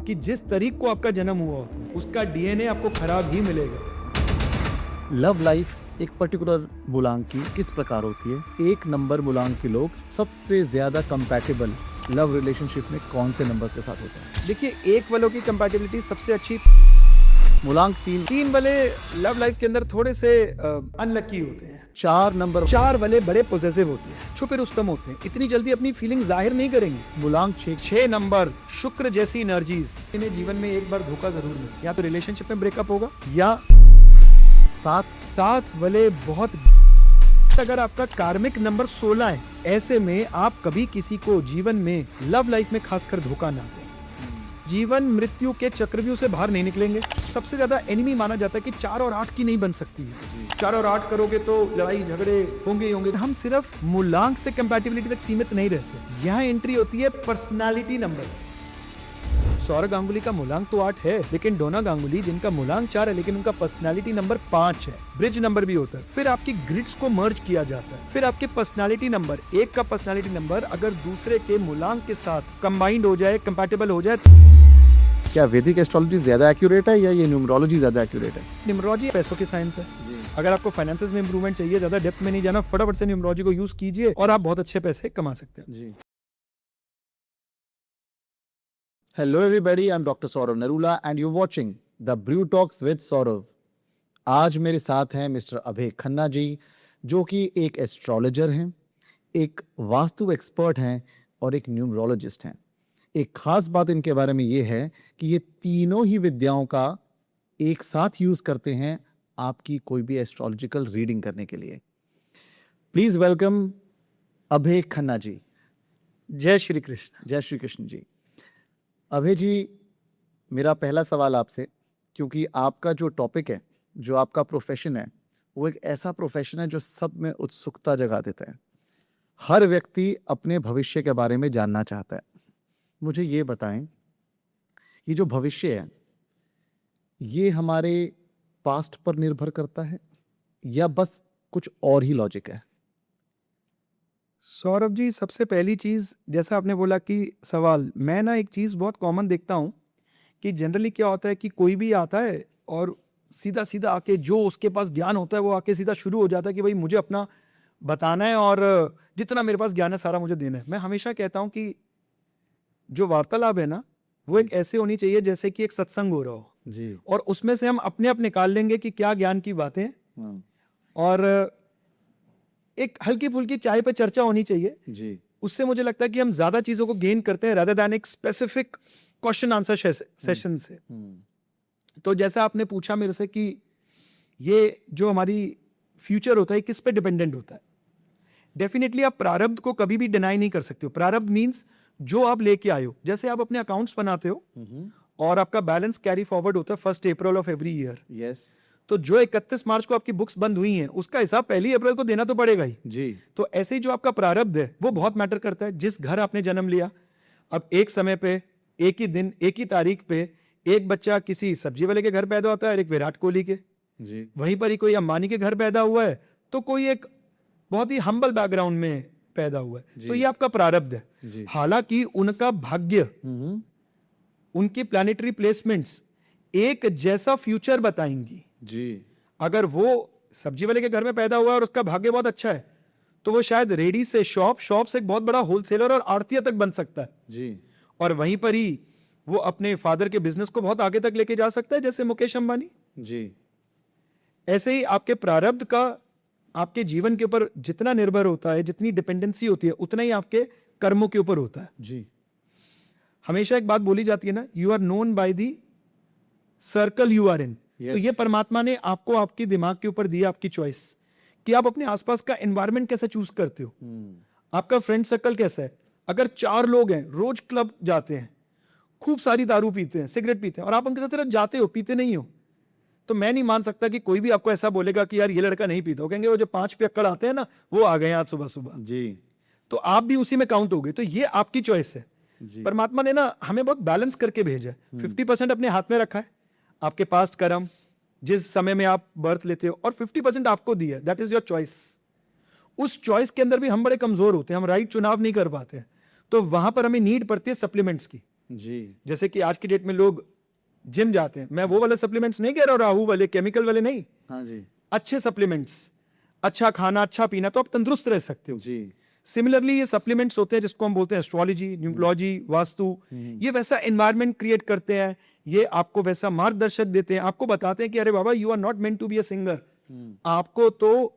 कि जिस तारीख को आपका जन्म हुआ हो उसका डीएनए आपको खराब ही मिलेगा। लव लाइफ एक पर्टिकुलर मूलांक की किस प्रकार होती है? एक नंबर मूलांक के लोग सबसे ज्यादा कंपैटिबल लव रिलेशनशिप में कौन से नंबर्स के साथ होते हैं? देखिए, एक वालों की कंपैटिबिलिटी सबसे अच्छी। मूलांक 3 वाले लव लाइफ के अंदर थोड़े से अनलकी होते हैं। 4 नंबर 4 वाले बड़े पोजेसिव होते हैं, छुपे रुस्तम होते हैं, इतनी जल्दी अपनी फीलिंग जाहिर नहीं करेंगे। मूलांक 6 6 नंबर शुक्र जैसी एनर्जीज, इन्हें जीवन में एक बार धोखा जरूर मिले, या तो रिलेशनशिप में ब्रेकअप होगा या 7 वाले बहुत। अगर आपका कार्मिक नंबर 16 है, ऐसे में आप कभी किसी को जीवन में लव लाइफ में खासकर धोखा ना दें। जीवन मृत्यु के चक्रव्यूह से बाहर नहीं निकलेंगे। सबसे ज्यादा एनिमी माना जाता है कि 4 और 8 की नहीं बन सकती है। 4 और 8 करोगे तो लड़ाई झगड़े होंगे ही होंगे। हम सिर्फ मूलांक से कंपैटिबिलिटी तक सीमित नहीं रहते, यहाँ एंट्री होती है पर्सनालिटी नंबर। सौरव गांगुली का मूलांक तो 8 है, लेकिन डोना गांगुली जिनका मूलांक 4 है लेकिन उनका पर्सनालिटी नंबर 5 है। ब्रिज नंबर भी होता है। फिर आपकी ग्रिड्स को मर्ज किया जाता है। फिर आपके पर्सनालिटी नंबर 1 का पर्सनालिटी नंबर अगर दूसरे के मूलांक के साथ कंबाइंड हो जाए, कंपैटिबल हो जाए। क्या वैदिक एस्ट्रोलॉजी ज्यादा एक्यूरेट है या ये न्यूमरोलॉजी ज्यादा एक्यूरेट है? न्यूमरोलॉजी पैसों की साइंस है। अगर आपको फाइनेंसेस में इंप्रूवमेंट चाहिए, ज्यादा डेप्थ में नहीं जाना, फटाफट से न्यूमरोलॉजी को यूज कीजिए और आप बहुत अच्छे पैसे कमा सकते हैं। जी। Hello everybody, I am doctor Saurav Narula and you watching the Brew Talks with Saurav. आज मेरे साथ हैं मिस्टर अभय खन्ना जी, जो कि एक एस्ट्रोलॉजर हैं, एक वास्तु एक्सपर्ट हैं और एक न्यूमरोलॉजिस्ट हैं। एक खास बात इनके बारे में ये है कि ये तीनों ही विद्याओं का एक साथ यूज करते हैं आपकी कोई भी एस्ट्रोलॉजिकल रीडिंग करने के लिए। प्लीज वेलकम अभय खन्ना जी। जय श्री कृष्ण। जय श्री कृष्ण जी। अभय जी, मेरा पहला सवाल आपसे, क्योंकि आपका जो टॉपिक है, जो आपका प्रोफेशन है, वो एक ऐसा प्रोफेशन है जो सब में उत्सुकता जगा देता है। हर व्यक्ति अपने भविष्य के बारे में जानना चाहता है। मुझे ये बताएं, ये जो भविष्य है, ये हमारे पास्ट पर निर्भर करता है या बस कुछ और ही लॉजिक है? सौरभ जी, सबसे पहली चीज, जैसा आपने बोला कि सवाल, मैं ना एक चीज बहुत कॉमन देखता हूं कि जनरली क्या होता है कि कोई भी आता है और सीधा सीधा आके जो उसके पास ज्ञान होता है वो आके सीधा शुरू हो जाता है कि भाई मुझे अपना बताना है और जितना मेरे पास ज्ञान है सारा मुझे देना है। मैं हमेशा कहता हूं कि जो वार्तालाप है ना, वो एक ऐसे होनी चाहिए जैसे कि एक सत्संग हो रहा हो जी। और उसमें से हम अपने आप निकाल लेंगे कि क्या ज्ञान की बातें हैं, और एक हल्की फुल्की चाय पे चर्चा होनी चाहिए जी। उससे मुझे लगता है कि हम ज्यादा चीजों को गेन करते हैं रादर दैन एक स्पेसिफिक क्वेश्चन आंसर सेशन से। तो जैसा आपने पूछा मेरे से कि ये जो हमारी फ्यूचर होता है किस पे डिपेंडेंट होता है, डेफिनेटली आप प्रारब्ध को कभी भी डिनाई नहीं कर सकते हो। प्रारब्ध मींस जो आप लेके आए हो। जैसे आप अपने अकाउंट्स बनाते हो और आपका बैलेंस कैरी फॉरवर्ड होता है 1 अप्रैल ऑफ एवरी ईयर। यस। तो जो 31 मार्च को आपकी बुक्स बंद हुई हैं उसका हिसाब 1 अप्रैल को देना तो पड़ेगा ही जी। तो ऐसे ही जो आपका प्रारब्ध है वो बहुत मैटर करता है। जिस घर आपने जन्म लिया, अब एक समय पे, एक ही दिन, एक ही तारीख पे एक बच्चा किसी सब्जी वाले के घर पैदा होता है और एक विराट कोहली के, जी। वहीं पर ही कोई अंबानी के घर पैदा हुआ है तो कोई एक बहुत ही हम्बल बैकग्राउंड में पैदा हुआ है। तो ये आपका प्रारब्ध है। हालांकि उनका भाग्य, उनकी प्लैनेटरी प्लेसमेंट्स एक जैसा फ्यूचर बताएंगी जी। अगर वो सब्जी वाले के घर में पैदा हुआ है और उसका भाग्य बहुत अच्छा है तो वो शायद रेडी से शॉप से एक बहुत बड़ा होलसेलर और आड़तिया तक बन सकता है जी। और वहीं पर ही वो अपने फादर के बिजनेस को बहुत आगे तक लेके जा सकता है, जैसे मुकेश अंबानी जी। ऐसे ही आपके प्रारब्ध का आपके जीवन के ऊपर जितना निर्भर होता है, जितनी डिपेंडेंसी होती है, उतना ही आपके कर्मों के ऊपर होता है। जी। हमेशा एक बात बोली जाती है ना, you are known by the circle you are in. तो ये परमात्मा ने आपको आपके दिमाग के ऊपर दिया आपकी चॉइस कि आप अपने आसपास का एनवायरनमेंट कैसा चूज करते हो। आपका फ्रेंड सर्कल कैसा है। अगर 4 लोग हैं, रोज क्लब जाते हैं, खूब सारी दारू पीते हैं, सिगरेट पीते हैं और आप उनके साथ जाते हो, पीते नहीं हो, तो मैं नहीं मान सकता कि कोई भी आपको ऐसा बोलेगा कि यार ये लड़का नहीं पीता। वो कहेंगे वो जो 5 पियक्कड़ आते हैं ना, वो आ गए आज सुबह सुबह जी। तो आप भी उसी में काउंट हो गए। तो ये आपकी चॉइस है। परमात्मा ने ना हमें बहुत बैलेंस करके भेजा है। 50% अपने हाथ में रखा है, आपके पास्ट कर्म, जिस समय में आप बर्थ लेते हो, और 50% आपको दिया है, दैट इज योर चॉइस। उस चॉइस के अंदर भी हम बड़े कमजोर होते हैं, हम राइट चुनाव नहीं कर पाते हैं, तो वहां पर हमें नीड पड़ती है सप्लीमेंट्स की। जी जैसे कि आज की डेट में लोग जिम जाते हैं, मैं वो वाले सप्लीमेंट्स नहीं कह रहा हूँ, राहु वाले, केमिकल वाले नहीं, हाँ जी अच्छे सप्लीमेंट्स, अच्छा खाना, अच्छा पीना, तो आप तंदुरुस्त रह सकते हो। जी सिमिलरली ये सप्लीमेंट्स होते हैं जिसको हम बोलते हैं एस्ट्रोलॉजी, न्यूमरोलॉजी, वास्तु, ये वैसा एनवायरनमेंट क्रिएट करते हैं, ये आपको वैसा मार्गदर्शक देते हैं, आपको बताते हैं कि अरे बाबा you are not meant to be a singer, आपको तो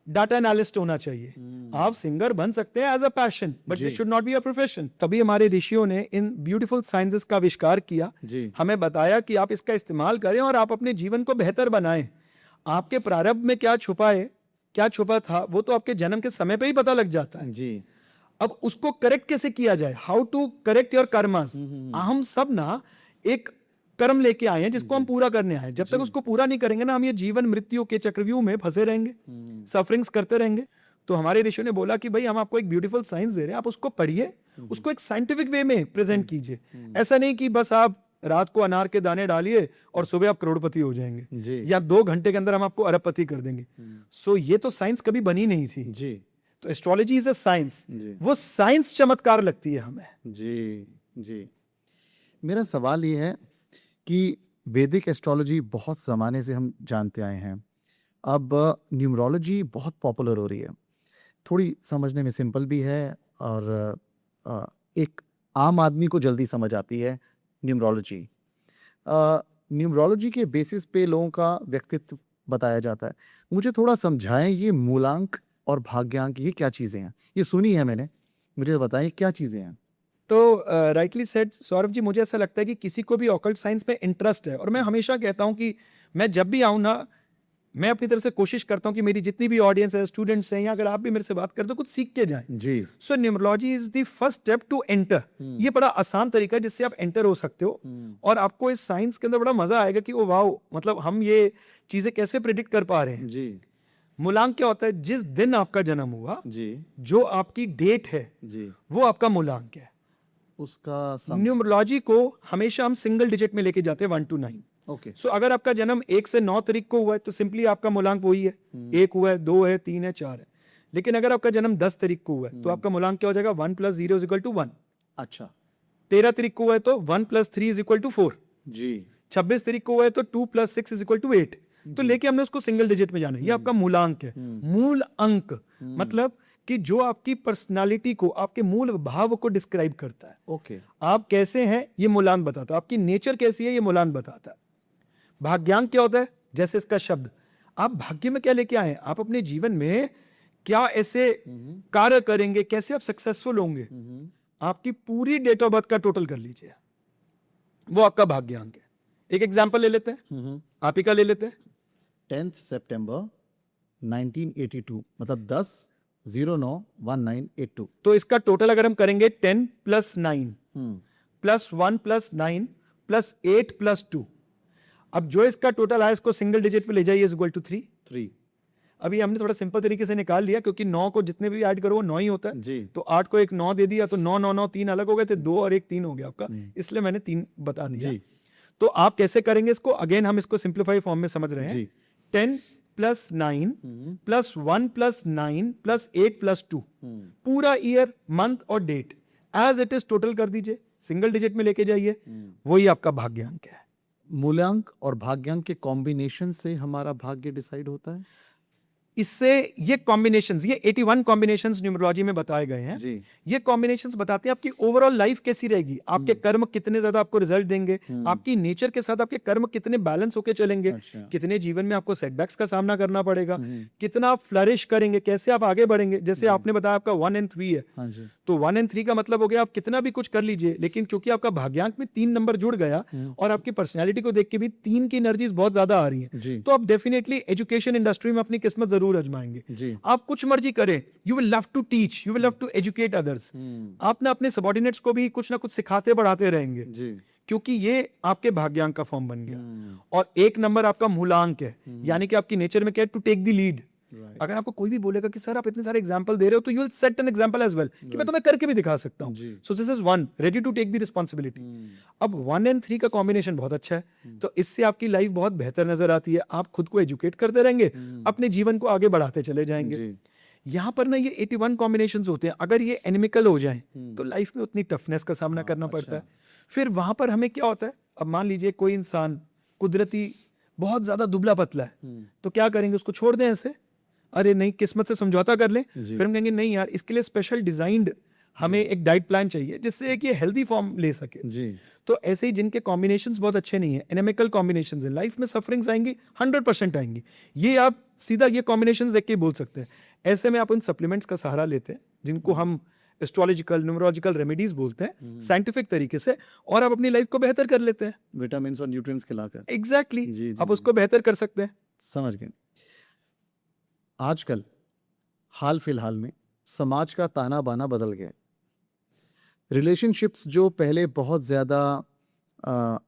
डाटा एनालिस्ट होना चाहिए, आप सिंगर बन सकते हैं as a passion, but this should not be a profession. तभी हमारे ऋषियों ने इन ब्यूटीफुल साइंसेस का आविष्कार किया, जी हमें बताया कि आप इसका इस्तेमाल करें और आप अपने जीवन को बेहतर बनाएं। आपके प्रारब्ध में क्या छुपा है, क्या छुपा था, वो तो आपके जन्म के समय पे ही पता लग जाता है। जी अब उसको करेक्ट कैसे किया जाए, how to correct your karmas. हम सब ना एक कर्म लेके आए हैं जिसको हम पूरा करने आए हैं, जब तक उसको पूरा नहीं करेंगे ना, हम ये जीवन मृत्यु के चक्रव्यूह में फंसे रहेंगे, सफरिंग्स करते रहेंगे। तो हमारे ऋषियों ने बोला कि भाई हम आपको एक ब्यूटीफुल साइंस दे रहे हैं, आप उसको पढ़िए, उसको एक साइंटिफिक वे में प्रेजेंट कीजिए। ऐसा नहीं कि बस आप रात को अनार के दाने डालिए और सुबह आप करोड़पति हो जाएंगे, जी या 2 घंटे के अंदर हम आपको अरबपति कर देंगे। सो ये तो साइंस कभी बनी नहीं थी। जी तो एस्ट्रोलॉजी इज अ साइंस, जी वो साइंस चमत्कार लगती है हमें। जी जी मेरा सवाल ये है कि वैदिक एस्ट्रोलॉजी बहुत ज़माने से हम जानते आए हैं, अब न्यूमरोलॉजी बहुत पॉपुलर हो रही है, थोड़ी समझने में सिंपल भी है और एक आम आदमी को जल्दी समझ आती है न्यूमरोलॉजी। न्यूमरोलॉजी के बेसिस पे लोगों का व्यक्तित्व बताया जाता है। मुझे थोड़ा समझाएं ये मूलांक और भाग्यांक ये क्या चीज़ें हैं? ये सुनी है मैंने, मुझे बताएं क्या चीज़ें हैं? तो राइटली सेड सौरभ जी, मुझे ऐसा लगता है कि किसी को भी ऑकल्ट साइंस में इंटरेस्ट है, और मैं हमेशा कहता हूं कि मैं जब भी आऊं ना, मैं अपनी तरफ से कोशिश करता हूं कि मेरी जितनी भी ऑडियंस है, स्टूडेंट्स हैं, या अगर आप भी मेरे से बात करते हो, कुछ सीख के जाएं। जी so numerology is the first step to enter. ये बड़ा आसान तरीका है जिससे आप एंटर हो सकते हो, और आपको इस साइंस के अंदर बड़ा मजा आएगा कि ओ वाओ, मतलब हम ये चीजें कैसे प्रिडिक्ट कर पा रहे हैं। जी मूलांक क्या होता है? जिस दिन आपका जन्म हुआ, जी जो आपकी डेट है, जी वो आपका मूलांक है। उसका न्यूमरोलॉजी को हमेशा हम सिंगल डिजिट में लेके जाते हैं, 1 to 9। ओके सो अगर आपका जन्म 1 से 9 तारीख को हुआ है तो सिंपली आपका मूलांक वही है, 1 हुआ है, 2 है, 3 है, 4 है। लेकिन अगर आपका जन्म 10 तारीख को हुआ है तो आपका मूलांक क्या हो जाएगा? 1 + 0 = 1। अच्छा 13 तारीख को हुआ है तो 1 + 3 = 4। जी 26 तारीख को हुआ है तो 2 + 6 = 8। तो लेके हमने उसको सिंगल डिजिट में जाना है, ये आपका मूलांक है। मूल अंक मतलब कि जो आपकी पर्सनालिटी को, आपके मूल भाव को डिस्क्राइब करता है। ओके आप कैसे हैं ये मूलांक बताता है, आपकी नेचर कैसी है ये मूलांक बताता है। भाग्यांक क्या होता है? जैसे इसका शब्द, आप भाग्य में क्या लेके आए हैं, आप अपने जीवन में क्या ऐसे कार्य करेंगे, कैसे आप सक्सेसफुल होंगे, आपकी पूरी डेट ऑफ बर्थ का टोटल कर लीजिए, वो आपका भाग्यांक है। एक एग्जांपल ले लेते हैं, आप ही का ले लेते हैं। 10th September 1982 मतलब 10/09/1982। तो इसका टोटल अगर हम करेंगे 10 + 9 हम्म + 1 + 9 + 8 + 2, अब जो इसका टोटल आया इसको सिंगल डिजिट पे ले जाइए, = 3। 3 अभी हमने थोड़ा सिंपल तरीके से निकाल लिया क्योंकि 9 को जितने भी ऐड करो वो 9 ही होता है। जी तो 8 को एक 9 दे दिया तो 9 9 9 3 अलग हो गए थे, 2 और 1 3 हो गया आपका, इसलिए मैंने 3 बता दिया। जी तो आप कैसे करेंगे इसको? अगेन हम इसको सिंप्लीफाई फॉर्म में समझ रहे हैं। जी 10 + 9 + 1 + 9 + 8 + 2, पूरा ईयर, मंथ और date as it is total कर दीजिए, सिंगल डिजिट में लेके जाइए, वही आपका भाग्यांक है। मूल्यांक और भाग्यांक के कॉम्बिनेशन से हमारा भाग्य डिसाइड होता है। इससे ये कॉम्बिनेशंस, ये 81 कॉम्बिनेशंस न्यूमरोलॉजी में बताए गए हैं। जी ये कॉम्बिनेशंस बताते हैं आपकी ओवरऑल लाइफ कैसी रहेगी, आपके कर्म कितने ज्यादा आपको रिजल्ट देंगे, आपकी नेचर के साथ आपके कर्म कितने बैलेंस होके चलेंगे, अच्छा। कितने जीवन में आपको सेटबैक्स का सामना करना पड़ेगा, कितना आप फ्लरिश करेंगे, कैसे आप आगे बढ़ेंगे। जैसे आपने बताया आपका 1 and 3 है, हाँ जी तो 1 and 3 का मतलब हो गया आप कितना भी कुछ कर लीजिए, लेकिन क्योंकि आपका भाग्यांक में 3 नंबर जुड़ गया और आपकी पर्सनैलिटी को देख के भी 3 की एनर्जीज बहुत ज्यादा आ रही है, जी तो आप डेफिनेटली एजुकेशन इंडस्ट्री में अपनी किस्मत जरूर आजमाएंगे। जी आप कुछ मर्जी करें, you will love to teach, you will love to educate others. आप ना अपने सबऑर्डिनेट्स को भी कुछ ना कुछ सिखाते बढ़ाते रहेंगे, जी क्योंकि ये आपके भाग्यांक का फॉर्म बन गया। और 1 नंबर आपका मूलांक है, यानी कि आपकी नेचर में क्या है? To take the lead. Right अगर आपको कोई भी बोलेगा कि सर आप इतने सारे एग्जांपल दे रहे हो, तो you will set an example as well कि मैं तुम्हें करके भी दिखा सकता हूं। जी। So this is 1 ready to take the responsibility. अब 1 and 3 का कॉम्बिनेशन बहुत अच्छा है, तो इससे आपकी लाइफ बहुत बेहतर नजर आती है। आप खुद को एजुकेट करते रहेंगे, अपने जीवन को आगे बढ़ाते चले जाएंगे। जी यहाँ पर ना ये 81 कॉम्बिनेशंस होते हैं, अगर ये एनिमिकल हो जाएं तो लाइफ में उतनी टफनेस का सामना करना पड़ता है। फिर वहां पर हमें क्या होता है, अब मान लीजिए कोई इंसान कुदरती बहुत ज्यादा दुबला पतला है, तो क्या करेंगे, उसको छोड़ दें ऐसे, अरे नहीं किस्मत से समझौता कर लें। जी। फिर हम कहेंगे नहीं यार, इसके लिए स्पेशल डिजाइंड हमें एक डाइट प्लान चाहिए जिससे एक ये हेल्दी फॉर्म ले सके। जी। तो ऐसे ही जिनके कॉम्बिनेशंस बहुत अच्छे नहीं है, एनेमिकल कॉम्बिनेशंस हैं, लाइफ में सफरिंग्स आएंगी, 100% आएंगी। ये आप सीधा ये कॉम्बिनेशंस देख के ही बोल सकते हैं। ऐसे में आप उन सप्लीमेंट्स का सहारा लेते हैं जिनको हम एस्ट्रोलॉजिकल न्यूमरोलॉजिकल रेमेडीज बोलते हैं, साइंटिफिक तरीके से, और आप अपनी लाइफ को बेहतर कर लेते हैं। विटामिन और न्यूट्रिएंट्स खिलाकर। एग्जैक्टली जी, जी, आप उसको बेहतर कर सकते हैं। समझ गए। आजकल हाल फिलहाल में समाज का ताना बाना बदल गया है। रिलेशनशिप्स जो पहले बहुत ज़्यादा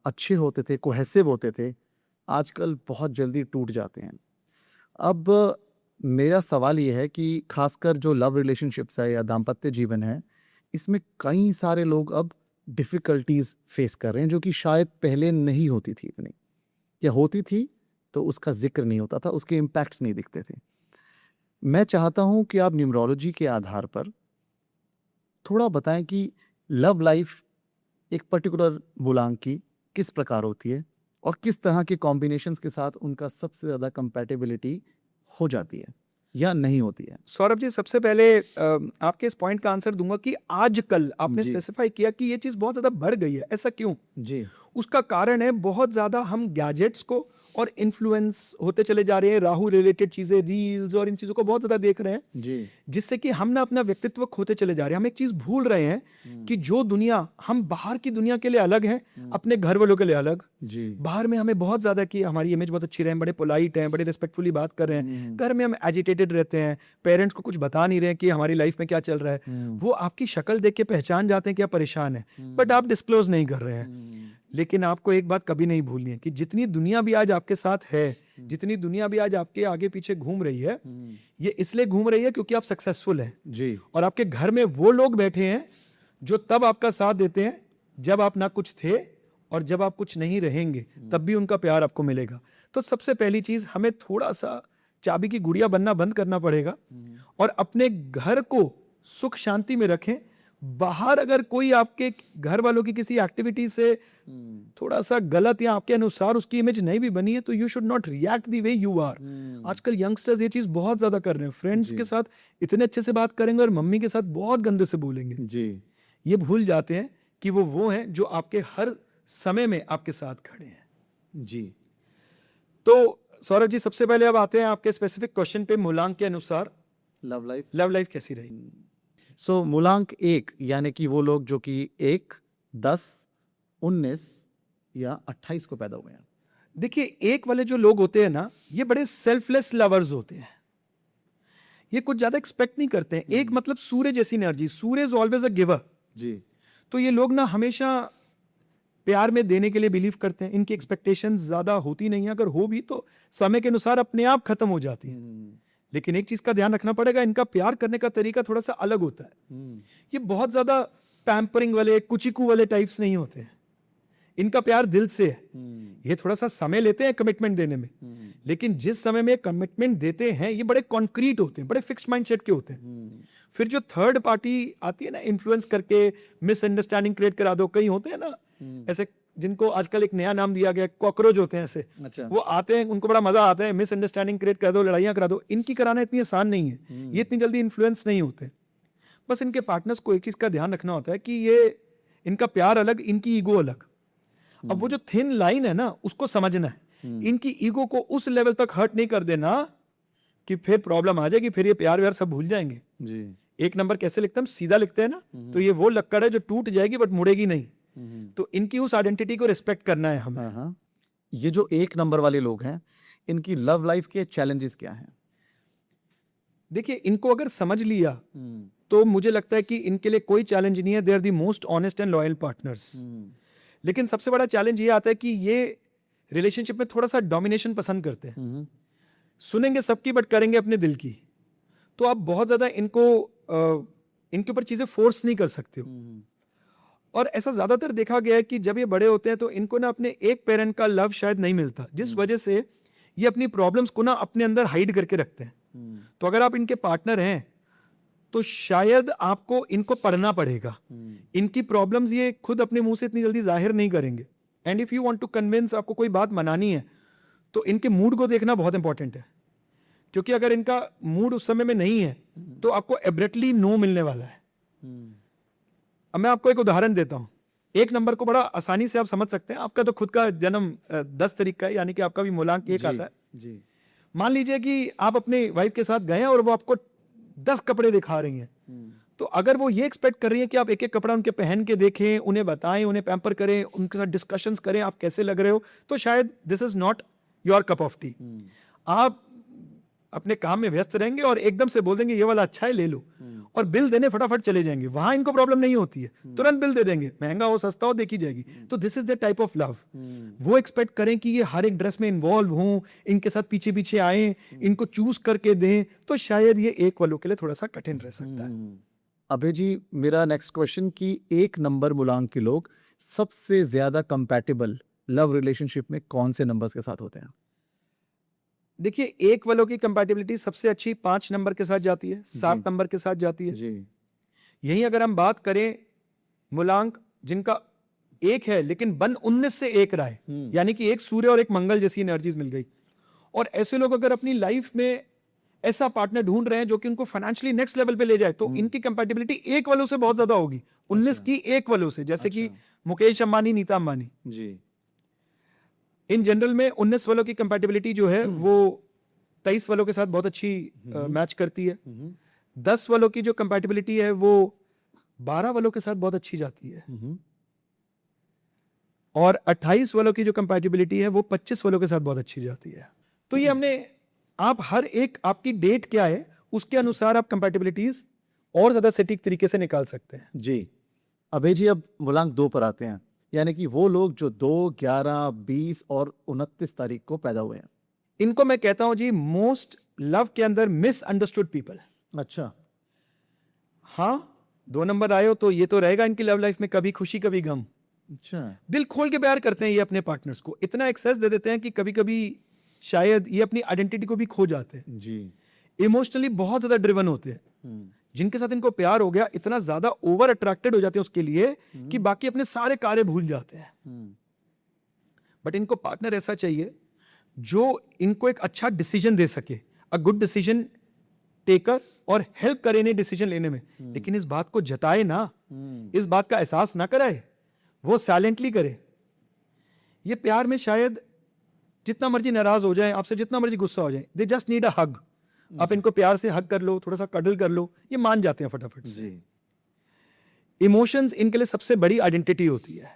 अच्छे होते थे, कोहेसिव होते थे, आजकल बहुत जल्दी टूट जाते हैं। अब मेरा सवाल ये है कि खासकर जो लव रिलेशनशिप्स है या दाम्पत्य जीवन है, इसमें कई सारे लोग अब डिफ़िकल्टीज़ फेस कर रहे हैं जो कि शायद पहले नहीं होती थी इतनी, या होती थी तो उसका ज़िक्र नहीं होता था, उसके इम्पैक्ट्स नहीं दिखते थे। मैं चाहता हूँ कि आप न्यूमरोलॉजी के आधार पर थोड़ा बताएं कि लव लाइफ एक पर्टिकुलर मूलांक की किस प्रकार होती है और किस तरह के कॉम्बिनेशंस के साथ उनका सबसे ज़्यादा कंपैटिबिलिटी हो जाती है या नहीं होती है। सौरभ जी, सबसे पहले आपके इस पॉइंट का आंसर दूंगा कि आजकल आपने जी। स्पेसिफाई किया कि ये चीज बहुत ज्यादा बढ़ गई है, ऐसा क्यों? जी। उसका कारण है बहुत ज्यादा हम गैजेट्स को और इन्फ्लुएंस होते चले जा रहे हैं, राहु रिलेटेड चीजें, रील्स और इन चीजों को बहुत ज्यादा देख रहे हैं, जी। जिससे कि हम ना अपना व्यक्तित्व खोते चले जा रहे हैं। हम एक चीज भूल रहे हैं कि जो दुनिया हम बाहर की दुनिया के लिए अलग है, अपने घर वालों के लिए अलग। जी। बाहर में हमें बहुत ज्यादा कि हमारी इमेज बहुत अच्छी रहे, बड़े पोलाइट हैं, बड़े रिस्पेक्टफुली बात कर रहे हैं, घर में हम एजिटेटेड रहते हैं, पेरेंट्स को कुछ बता नहीं रहे हैं कि हमारी लाइफ में क्या चल रहा है। वो आपकी शक्ल देख के पहचान जाते हैं कि आप परेशान है, बट आप डिस्क्लोज नहीं कर रहे हैं। लेकिन आपको एक बात कभी नहीं भूलनी है कि जितनी दुनिया भी आज आपके साथ है, जितनी दुनिया भी आज आपके आगे पीछे घूम रही है, ये इसलिए घूम रही है क्योंकि आप सक्सेसफुल हैं। जी। और आपके घर में वो लोग बैठे हैं जो तब आपका साथ देते हैं जब आप ना कुछ थे, और जब आप कुछ नहीं रहेंगे तब भी उनका प्यार आपको मिलेगा। तो सबसे पहली चीज, हमें थोड़ा सा चाबी की गुड़िया बनना बंद करना पड़ेगा और अपने घर को सुख शांति में रखें। बाहर अगर कोई आपके घर वालों की किसी एक्टिविटी से थोड़ा सा गलत या आपके अनुसार उसकी इमेज नहीं भी बनी है, तो you should not react the way you are. आजकल यंगस्टर्स ये चीज बहुत ज्यादा कर रहे हैं, फ्रेंड्स के साथ इतने अच्छे से बात करेंगे और मम्मी के साथ बहुत गंदे से बोलेंगे। जी। ये भूल जाते हैं कि वो हैं जो आपके हर समय में आपके साथ खड़े हैं। जी। तो सौरभ जी, सबसे पहले अब आते हैं आपके स्पेसिफिक क्वेश्चन पे, मूलांक के अनुसार लव लाइफ कैसी रही? सो मूलांक 1 यानी कि वो लोग जो कि 1, 10, 19 या 28 को पैदा हुए हैं। देखिए, एक वाले जो लोग होते हैं ना, ये बड़े सेल्फलेस लवर्स होते हैं, ये कुछ ज्यादा एक्सपेक्ट नहीं करते हैं। एक मतलब सूर्य जैसी एनर्जी, सूर्य इज ऑलवेज अ गिवर। जी। तो ये लोग ना हमेशा प्यार में देने के लिए बिलीव करते हैं, इनकी एक्सपेक्टेशंस ज्यादा होती नहीं है, अगर हो भी तो समय के अनुसार अपने आप खत्म हो जाती है। लेकिन एक चीज का ध्यान रखना पड़ेगा, इनका प्यार करने का तरीका थोड़ा सा अलग होता है। ये बहुत ज्यादा पैम्परिंग वाले, कुचिकू वाले टाइप्स नहीं होते हैं, इनका प्यार दिल से है। ये थोड़ा सा समय लेते हैं कमिटमेंट देने में, लेकिन जिस समय में कमिटमेंट देते हैं ये बड़े कॉन्क्रीट होते हैं, बड़े फिक्स्ड माइंडसेट के होते हैं। फिर जो थर्ड पार्टी आती है ना, इन्फ्लुएंस करके मिसअंडरस्टैंडिंग क्रिएट करा दो, कई होते हैं ना ऐसे, जिनको आजकल एक नया नाम दिया गया, कॉकरोच होते हैं ऐसे। अच्छा। वो आते हैं, उनको बड़ा मजा आता है, मिसअंडरस्टैंडिंग क्रिएट कर दो, लड़ाइयां करा दो। इनकी कराना इतनी आसान नहीं है, ये इतनी जल्दी इन्फ्लुएंस नहीं होते। बस इनके पार्टनर्स को एक चीज का ध्यान रखना होता है कि ये, इनका प्यार अलग, इनकी ईगो अलग। अब वो जो थिन लाइन है ना, उसको समझना है। इनकी ईगो को उस लेवल तक हर्ट नहीं कर देना कि फिर प्रॉब्लम आ जाएगी, फिर ये प्यार व्यार सब भूल जाएंगे। जी। एक नंबर कैसे लिखते हैं, सीधा लिखते हैं ना, तो ये वो लक्कड़ है जो टूट जाएगी बट मुड़ेगी नहीं। तो इनकी उस आइडेंटिटी को रिस्पेक्ट करना है हमें। हाँ। ये जो 1 नंबर वाले लोग हैं, इनकी लव लाइफ के चैलेंजेस क्या हैं? देखिए, इनको अगर समझ लिया तो मुझे लगता है कि इनके लिए कोई चैलेंज नहीं है। They are the most honest and loyal partners. लेकिन सबसे बड़ा चैलेंज ये आता है कि ये रिलेशनशिप में थोड़ा सा डोमिनेशन पसंद करते हैं। सुनेंगे सबकी बट करेंगे अपने दिल की। तो आप बहुत ज्यादा इनके ऊपर चीजें फोर्स नहीं कर सकते हो। और ऐसा ज्यादातर देखा गया है कि जब ये बड़े होते हैं तो इनको ना अपने एक पेरेंट का लव शायद नहीं मिलता, जिस वजह से ये अपनी प्रॉब्लम्स को ना अपने अंदर हाइड करके रखते हैं। तो अगर आप इनके पार्टनर हैं तो शायद आपको इनको पढ़ना पड़ेगा। इनकी प्रॉब्लम्स ये खुद अपने मुंह से इतनी जल्दी जाहिर नहीं करेंगे। And if you want to convince, आपको कोई बात मनानी है, तो इनके मूड को देखना बहुत इंपॉर्टेंट है, क्योंकि अगर इनका मूड उस समय में नहीं है तो आपको एब्रेटली नो मिलने वाला है। अब मैं आपको एक उदाहरण देता हूं। एक नंबर को बड़ा आसानी से आप समझ सकते हैं। आपका तो खुद का जन्म 10 तारीख का है, यानी कि आपका भी मूलांक 1 आता है जी। मान लीजिए कि आप अपने वाइफ के साथ गए और वो आपको 10 कपड़े दिखा रही हैं, तो अगर वो ये एक्सपेक्ट कर रही है कि आप एक एक कपड़ा उनके पहन के देखें, उन्हें बताएं, उन्हें पैम्पर करें, उनके साथ डिस्कशंस करें आप कैसे लग रहे हो, तो शायद this is not your cup of T. आप अपने काम में व्यस्त रहेंगे और एकदम से बोल देंगे ये वाला अच्छा है ले लो, और बिल देने फटाफट चले जाएंगे। वहां इनको प्रॉब्लम नहीं होती है, तुरंत बिल दे देंगे, महंगा हो सस्ता हो देखी जाएगी। तो this is the type of love. वो एक्सपेक्ट करें कि ये हर एक ड्रेस में इन्वॉल्व हों, इनके साथ पीछे पीछे आए, इनको चूज करके दें, तो शायद ये एक वालों के लिए थोड़ा सा कठिन रह सकता है। अभय जी, मेरा नेक्स्ट क्वेश्चन कि 1 नंबर मूलांक के लोग सबसे ज्यादा कंपैटिबल लव रिलेशनशिप में कौन से नंबर्स के साथ होते हैं? देखिए, एक वालों की कंपैटिबिलिटी सबसे अच्छी 5 नंबर के साथ जाती है, 7 नंबर के साथ जाती है जी। यही अगर हम बात करें मूलांक जिनका 1 है लेकिन बन 19 से 1 रहा है, यानी कि एक सूर्य और एक मंगल जैसी एनर्जीज मिल गई, और ऐसे लोग अगर अपनी लाइफ में ऐसा पार्टनर ढूंढ रहे हैं जो कि उनको फाइनेंशियली नेक्स्ट लेवल पे ले जाए, तो इनकी कंपैटिबिलिटी 1 वालों से बहुत ज्यादा होगी 19 की 1 वालों से, जैसे कि मुकेश अंबानी, नीता अंबानी जी। इन जनरल में 19 वालों की कंपैटिबिलिटी जो है वो 23 वालों के साथ बहुत अच्छी मैच करती है। 10 वालों की जो कंपैटिबिलिटी है वो 12 वालों के साथ बहुत अच्छी जाती है, और 28 वालों की जो कंपैटिबिलिटी है वो 25 वालों के साथ बहुत अच्छी जाती है। तो ये हमने, आप हर एक, आपकी डेट क्या है उसके अनुसार आप कंपैटिबिलिटीज और ज्यादा सटीक तरीके से निकाल सकते हैं। जी। अभय जी, अब मूलांक 2 पर आते हैं, यानी कि वो लोग जो 2, 11, 20 और 29 तारीख को पैदा हुए हैं। इनको मैं कहता हूं जी मोस्ट लव के अंदर मिसअंडरस्टूड पीपल। अच्छा। हाँ, 2 नंबर आए हो तो ये तो रहेगा इनकी लव लाइफ में कभी खुशी कभी गम। अच्छा। दिल खोल के प्यार करते हैं ये अपने पार्टनर्स को, इतना एक्सेस दे देते हैं कि कभी कभी शायद ये अपनी आइडेंटिटी को भी खो जाते हैं। जी। इमोशनली बहुत ज्यादा ड्रिवन होते हैं। जिनके साथ इनको प्यार हो गया, इतना ज्यादा ओवर अट्रैक्टेड हो जाते हैं उसके लिए कि बाकी अपने सारे कार्य भूल जाते हैं। बट इनको पार्टनर ऐसा चाहिए जो इनको एक अच्छा डिसीजन दे सके, अ गुड डिसीजन टेकर, और हेल्प करे इन्हें डिसीजन लेने में, लेकिन इस बात को जताए ना, इस बात का एहसास ना कराए, वो साइलेंटली करे। ये प्यार में शायद जितना मर्जी नाराज हो जाए, आपसे जितना मर्जी गुस्सा हो जाए, दे जस्ट नीड अ हग। आप इनको प्यार से हग कर लो, थोड़ा सा कडल कर लो, ये मान जाते हैं फटाफट से। इमोशंस इनके लिए सबसे बड़ी आइडेंटिटी होती है।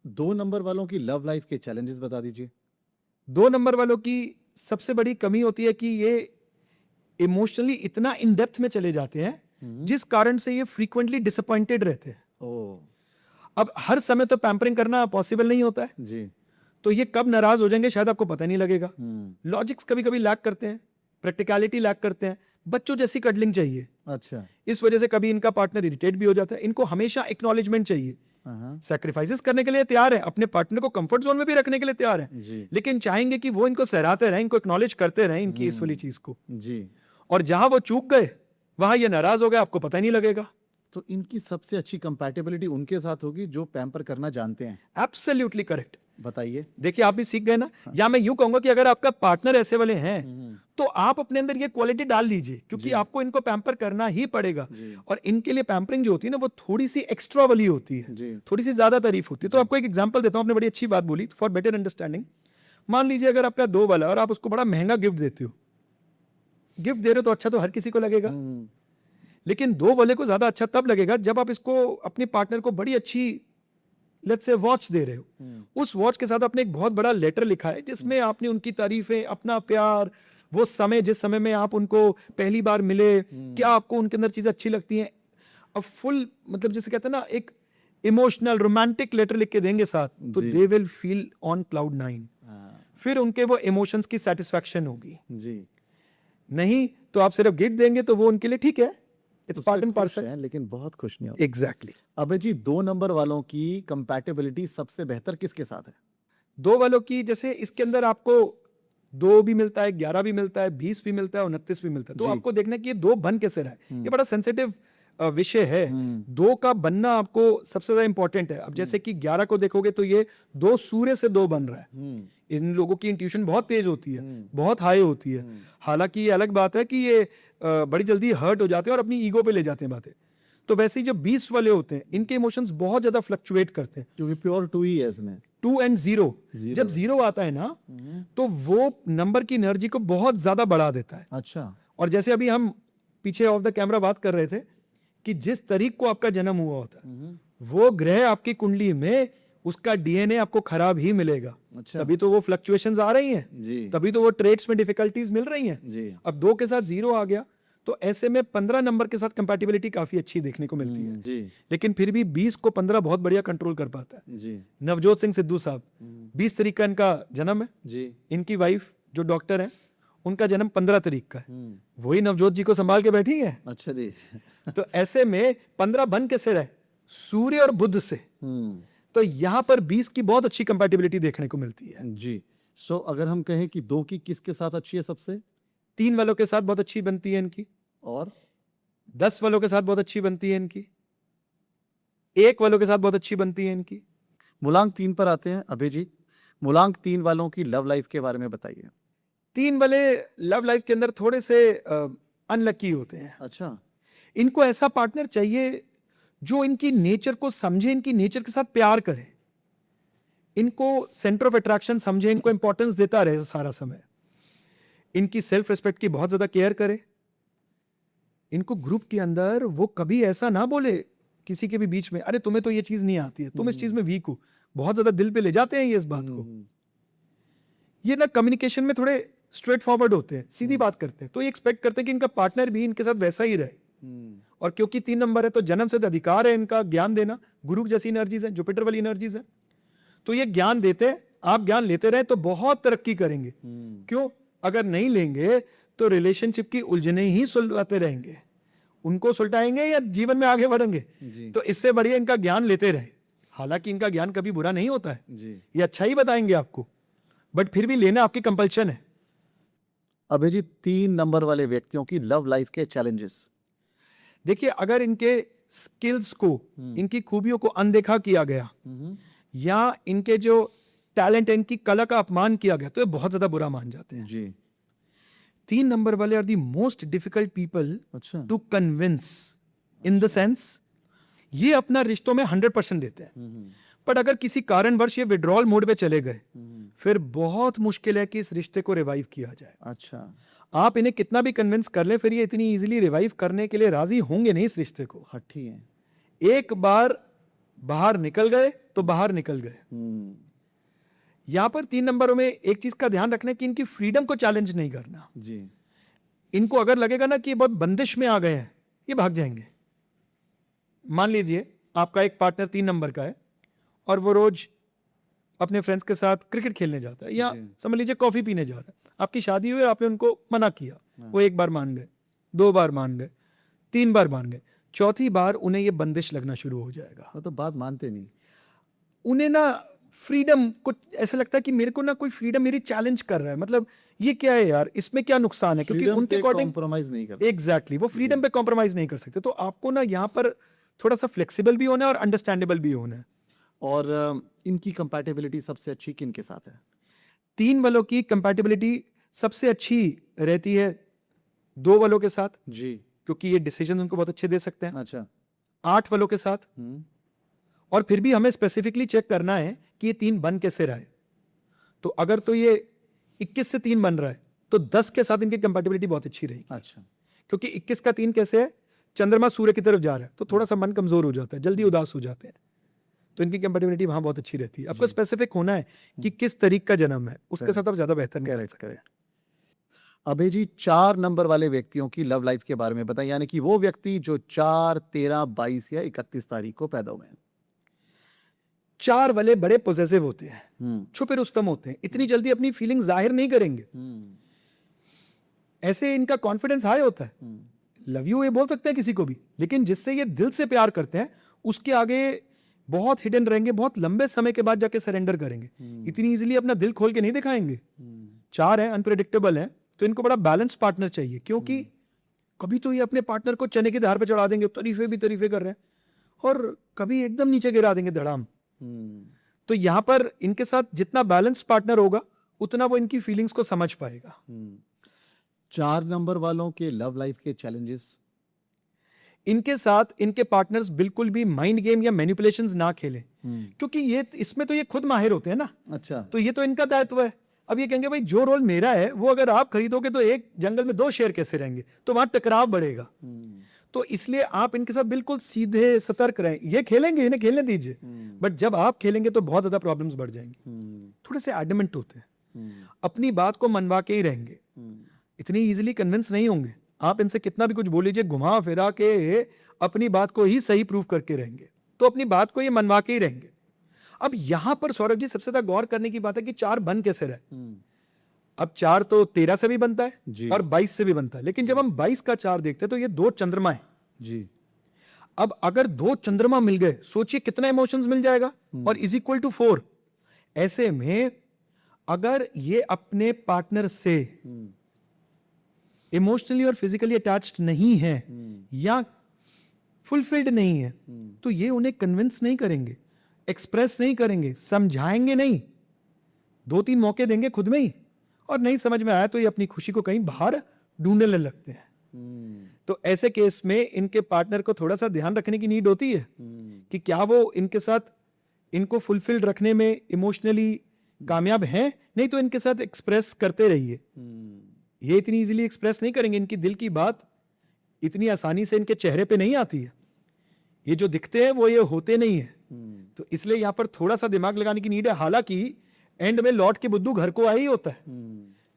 2 नंबर वालों की लव लाइफ के चैलेंजेस बता दीजिए। 2 नंबर वालों की सबसे बड़ी कमी होती है कि ये इमोशनली इतना इन डेप्थ में चले जाते हैं जिस कारण से ये फ्रीक्वेंटली डिसअपॉइंटेड रहते हैं। अब हर समय तो पैम्परिंग करना पॉसिबल नहीं होता है जी। तो ये कब नाराज हो जाएंगे शायद आपको पता नहीं लगेगा। लॉजिक्स कभी कभी लैक करते हैं, प्रैक्टिकलिटी लैक करते हैं, बच्चों जैसी कडलिंग चाहिए। अच्छा। इस वजह से कभी इनका पार्टनर इरिटेट भी हो जाता है। इनको हमेशा एक्नॉलेजमेंट चाहिए, सैक्रिफाइसेस करने के लिए तैयार है, अपने पार्टनर को कंफर्ट जोन में भी रखने के लिए तैयार है, लेकिन चाहेंगे कि वो इनको सहराते रहें, इनको एक्नॉलेज करते रहें इनकी इस वाली चीज को जी। और जहां वो चूक गए वहां ये नाराज हो गए, आपको पता ही नहीं लगेगा। तो इनकी सबसे अच्छी कंपैटिबिलिटी उनके साथ होगी जो पैम्पर करना जानते हैं। Absolutely correct. बताइए। देखिए, आप भी सीख गए ना। या मैं यूं कहूंगा कि अगर आपका पार्टनर ऐसे वाले हैं तो आप अपने अंदर ये क्वालिटी डाल लीजिए, क्योंकि आपको इनको पैम्पर करना ही पड़ेगा। और इनके लिए पैम्परिंग जो होती है ना वो थोड़ी सी एक्स्ट्रा वाली होती है, थोड़ी सी ज्यादा तारीफ होती है। तो आपको एक एग्जांपल देता हूं, आपने बड़ी अच्छी बात बोली फॉर बेटर अंडरस्टैंडिंग। मान लीजिए अगर आपका 2 वाला और आप उसको बड़ा महंगा गिफ्ट देते हो, गिफ्ट दे रहे हो तो अच्छा तो हर किसी को लगेगा, लेकिन 2 वाले को ज्यादा अच्छा तब लगेगा जब आप इसको अपने पार्टनर को बड़ी अच्छी लेट्स से वॉच दे रहे हो। उस वॉच के साथ आपने एक बहुत बड़ा लेटर लिखा है जिसमें आपने उनकी तारीफें, अपना प्यार, वो समय जिस समय में आप उनको पहली बार मिले, क्या आपको उनके अंदर चीजें अच्छी लगती हैं, अब फुल मतलब जैसे कहते हैं ना एक इमोशनल रोमांटिक लेटर लिख के देंगे साथ, तो they will feel on cloud 9। फिर उनके वो इमोशंस की सेटिस्फैक्शन होगी जी। नहीं तो आप सिर्फ गिफ्ट देंगे तो वो उनके लिए ठीक है, इट्स पार्ट एंड पार्सल है, लेकिन बहुत खुश नहीं होते। एग्जैक्टली। अबे जी, 2 नंबर वालों की कंपैटिबिलिटी सबसे बेहतर किसके साथ है? 2 वालों की, जैसे इसके अंदर आपको 2 भी मिलता है, 11 भी मिलता है, 20 भी मिलता है, 29 भी मिलता है। तो जी। आपको देखना है कि ये 2 बन कैसे रहा है। ये बड़ा सेंसिटिव विषय है। हम्म। 2 का बनना आपको सबसे ज्यादा इंपॉर्टेंट है। अब जैसे कि 11 को देखोगे तो ये 2 सूर्य से 2 बन रहा है। इन लोगों की इंट्यूशन बहुत तेज होती है, बहुत हाई होती है। हालांकि ये अलग बात है कि ये बड़ी जल्दी हर्ट हो जाते हैं और अपनी ईगो पे ले जाते हैं बातें। तो वैसे ही जो 20 वाले होते हैं, इनके इमोशंस बहुत ज्यादा फ्लक्चुएट करते हैं। क्योंकि प्योर 2 ही है इसमें। 2 एंड 0, Zero। जब 0 आता है ना, तो वो नंबर की एनर्जी को बहुत ज्यादा बढ़ा देता है। अच्छा। और जैसे अभी हम पीछे ऑफ द कैमरा बात कर रहे थे कि जिस तारीख को आपका जन्म हुआ होता है, वो ग्रह आपकी कुंडली में, उसका डीएनए आपको खराब ही मिलेगा। अच्छा। तभी तो वो फ्लक्चुएशंस आ रही हैं, जी। तभी तो वो ट्रेड्स में डिफिकल्टीज मिल रही हैं। जी। अब 2 के साथ 0 आ गया, तो ऐसे में 15 नंबर के साथ कंपैटिबिलिटी काफी अच्छी देखने को मिलती है। जी। लेकिन फिर भी 20 को 15 बहुत बढ़िया कंट्रोल कर पाता है। जी। नवजोत सिंह सिद्धू साहब, 20 तारीख का इनका जन्म है। जी। इनकी वाइफ जो डॉक्टर है, उनका जन्म 15 तारीख का है। वही नवजोत जी को संभाल के बैठी है। अच्छा जी। तो ऐसे में 15 बन कैसे रहे? सूर्य और बुध से। तो यहां पर 20 की बहुत अच्छी कंपैटिबिलिटी देखने को मिलती है। जी। सो अगर हम कहें कि 2 की किसके साथ अच्छी है सबसे? 3 वालों के साथ बहुत अच्छी बनती है इनकी, और 10 वालों के साथ बहुत अच्छी बनती है इनकी, 1 वालों के साथ बहुत अच्छी बनती है इनकी। मूलांक 3 पर आते हैं अभय जी। मूलांक 3 वालों की लव लाइफ के बारे में बताइए। 3 वाले लव लाइफ के अंदर थोड़े से अनलकी होते हैं। अच्छा। इनको ऐसा पार्टनर चाहिए जो इनकी नेचर को समझे, इनकी नेचर के साथ प्यार करे, इनको सेंटर ऑफ अट्रैक्शन समझे, इनको इंपॉर्टेंस देता रहे सारा समय, इनकी सेल्फ रिस्पेक्ट की बहुत ज्यादा केयर करे। इनको ग्रुप के अंदर वो कभी ऐसा ना बोले किसी के भी बीच में, अरे तुम्हें तो ये चीज नहीं आती है, तुम इस चीज में वीक हो। बहुत ज्यादा दिल पे ले जाते हैं ये इस बात को। ये ना कम्युनिकेशन में थोड़े स्ट्रेट फॉरवर्ड होते हैं, सीधी बात करते हैं। तो ये एक्सपेक्ट करते हैं कि इनका पार्टनर भी इनके साथ वैसा ही रहे। और क्योंकि 3 नंबर है तो जन्म सिद्ध अधिकार है इनका ज्ञान देना। गुरु जैसी एनर्जीज है, जुपिटर वाली एनर्जीज है, तो ये ज्ञान देते हैं। आप ज्ञान लेते रहे तो बहुत तरक्की करेंगे। क्यों? अगर नहीं लेंगे तो रिलेशनशिप की उलझने ही सुलझाते रहेंगे। उनको सुलटाएंगे या जीवन में आगे बढ़ेंगे। तो इससे बढ़िया इनका ज्ञान लेते रहे। हालांकि इनका ज्ञान कभी बुरा नहीं होता है जी। ये अच्छा ही बताएंगे आपको, बट फिर भी लेना आपकी कंपल्शन है। अभय जी, 3 नंबर वाले व्यक्तियों की लव लाइफ के चैलेंजेस। देखिए, अगर इनके स्किल्स को, इनकी खूबियों को अनदेखा किया गया या इनके जो टैलेंट है, इनकी कला का अपमान किया गया, तो ये बहुत ज्यादा बुरा मान जाते हैं जी। 3 नंबर वाले are the most difficult people अच्छा। To convince, in the sense ये अपना रिश्तों में 100% देते हैं, बट अगर किसी कारणवश ये विड्रॉल मोड पे चले गए, फिर बहुत मुश्किल है कि इस रिश्ते को रिवाइव किया जाए। अच्छा। आप इन्हें कितना भी कन्विंस कर लें, फिर ये इतनी इजीली रिवाइव करने के लिए राजी होंगे नहीं इस रिश्ते को। हठी है। एक बार बाहर निकल गए तो बाहर निकल गए। यहां पर 3 नंबरों में एक चीज का ध्यान रखना है कि इनकी फ्रीडम को चैलेंज नहीं करना जी। इनको अगर लगेगा ना कि ये बहुत बंदिश में आ गए हैं, ये भाग जाएंगे। मान लीजिए आपका एक पार्टनर 3 नंबर का है और वो रोज अपने फ्रेंड्स के साथ क्रिकेट खेलने जाता है, या समझ लीजिए कॉफी पीने जा रहा है। आपकी शादी हुई, आपने उनको मना किया, वो 1 बार मान गए, 2 बार मान गए, 3 बार मान गए, चौथी बार उन्हें ये बंदिश लगना शुरू हो जाएगा। वो तो बात मानते नहीं। उन्हें ना फ्रीडम, कुछ ऐसा लगता है कि मेरे को ना कोई फ्रीडम मेरी चैलेंज कर रहा है, मतलब ये क्या है यार, इसमें क्या नुकसान है, क्योंकि उनके अकॉर्डिंग कॉम्प्रोमाइज नहीं करते। एग्जैक्टली वो फ्रीडम पे कॉम्प्रोमाइज नहीं कर सकते। तो आपको ना यहाँ पर थोड़ा सा फ्लेक्सिबल भी होना है और अंडरस्टैंडेबल भी होना है। और इनकी कंपैटिबिलिटी सबसे अच्छी किन के साथ है? 3 वालों की कंपैटिबिलिटी सबसे अच्छी रहती है 2 वालों के साथ जी, क्योंकि ये डिसीजन उनको बहुत अच्छे दे सकते हैं। अच्छा। 8 वालों के साथ, और फिर भी हमें स्पेसिफिकली चेक करना है कि ये 3 बन कैसे रहा है। तो अगर तो ये 21 से 3 बन रहा है तो 10 के साथ इनकी कंपैटिबिलिटी बहुत अच्छी रहेगी। अच्छा। क्योंकि 21 का 3 कैसे है, चंद्रमा सूर्य की तरफ जा रहा है, तो थोड़ा सा मन कमजोर हो जाता है, जल्दी उदास हो जाते हैं, तो इनकी कंपैटिबिलिटी वहां बहुत अच्छी रहती है। आपको स्पेसिफिक होना है कि किस तारीख का जन्म है, उसके साथ आप ज्यादा बेहतर नहीं कर सकते। अभय जी, 4 नंबर वाले व्यक्तियों की लव लाइफ के बारे में बताएं, यानी कि वो व्यक्ति जो 4, 13, 22 या 31 तारीख को पैदा हुए हैं। 4 वाले बड़े पॉजिटिव होते हैं, छुपे रुस्तम होते हैं, इतनी जल्दी अपनी फीलिंग जाहिर नहीं करेंगे। ऐसे इनका कॉन्फिडेंस हाई होता है, लव यू ये बोल सकते हैं किसी को भी, लेकिन जिससे ये दिल से प्यार करते हैं उसके आगे बहुत हिडन रहेंगे, बहुत लंबे समय के बाद जाके सरेंडर करेंगे। इतनी इजीली अपना दिल खोल के नहीं दिखाएंगे, 4 है, अनप्रेडिक्टेबल है, तो इनको बड़ा बैलेंस पार्टनर चाहिए, क्योंकि कभी तो ये अपने पार्टनर को चने की धार पे चढ़ा देंगे, तारीफे कर रहे हैं, और कभी एकदम नीचे गिरा देंगे धड़ाम। तो यहाँ पर इनके साथ जितना बैलेंस पार्टनर होगा उतना वो इनकी फीलिंग्स को समझ पाएगा। 4 नंबर वालों के लव लाइफ के चैलेंजेस। इनके साथ इनके पार्टनर्स बिल्कुल भी माइंड गेम या मैनिपुलेशंस ना खेलें, क्योंकि ये इसमें तो ये खुद माहिर होते हैं ना। अच्छा। तो ये तो इनका दायित्व है। अब ये कहेंगे भाई जो रोल मेरा है वो अगर आप खरीदोगे तो एक जंगल में 2 शेर कैसे रहेंगे, तो वहां टकराव बढ़ेगा। तो इसलिए आप इनके साथ बिल्कुल सीधे सतर्क रहें। ये खेलेंगे, इन्हें खेलने दीजिए, बट जब आप खेलेंगे तो बहुत ज्यादा प्रॉब्लम्स बढ़ जाएंगी। थोड़े से एडमेंट होते हैं, अपनी बात को मनवा के ही रहेंगे, इतनी इजीली कन्विंस नहीं होंगे। आप इनसे कितना भी कुछ बोल लीजिए, घुमा फिरा के अपनी बात को ही सही प्रूव करके रहेंगे, तो अपनी बात को ये मनवा के ही रहेंगे। अब यहां पर सौरभ जी सबसे ज्यादा गौर करने की बात है कि 4 बन कैसे रहे। अब 4 तो 13 से भी बनता है और 22 से भी बनता है, लेकिन जब हम 22 का 4 देखते हैं तो ये 2 चंद्रमा है जी। अब अगर 2 चंद्रमा मिल गए, सोचिए कितना इमोशंस मिल जाएगा, और इज इक्वल टू 4। ऐसे में अगर ये अपने पार्टनर से इमोशनली और फिजिकली अटैच्ड नहीं है या फुलफिल्ड नहीं है, तो ये उन्हें कन्विंस नहीं करेंगे, एक्सप्रेस नहीं करेंगे, समझाएंगे नहीं, 2-3 मौके देंगे खुद में ही, और नहीं समझ में आया तो ये अपनी खुशी को कहीं बाहर ढूंढने लगते हैं। तो ऐसे केस में इनके पार्टनर को थोड़ा सा ध्यान रखने की नीड होती है कि क्या वो इनके साथ इनको फुलफिल्ड रखने में इमोशनली कामयाब हैं, नहीं तो इनके साथ एक्सप्रेस करते रहिए। ये इतनी इजीली एक्सप्रेस नहीं करेंगे, इनकी दिल की बात इतनी आसानी से इनके चेहरे पे नहीं आती है, ये जो दिखते हैं वो ये होते नहीं है। तो इसलिए यहां पर थोड़ा सा दिमाग लगाने की नीड है। हालांकि एंड में लौट के बुद्धू घर को आ ही होता है,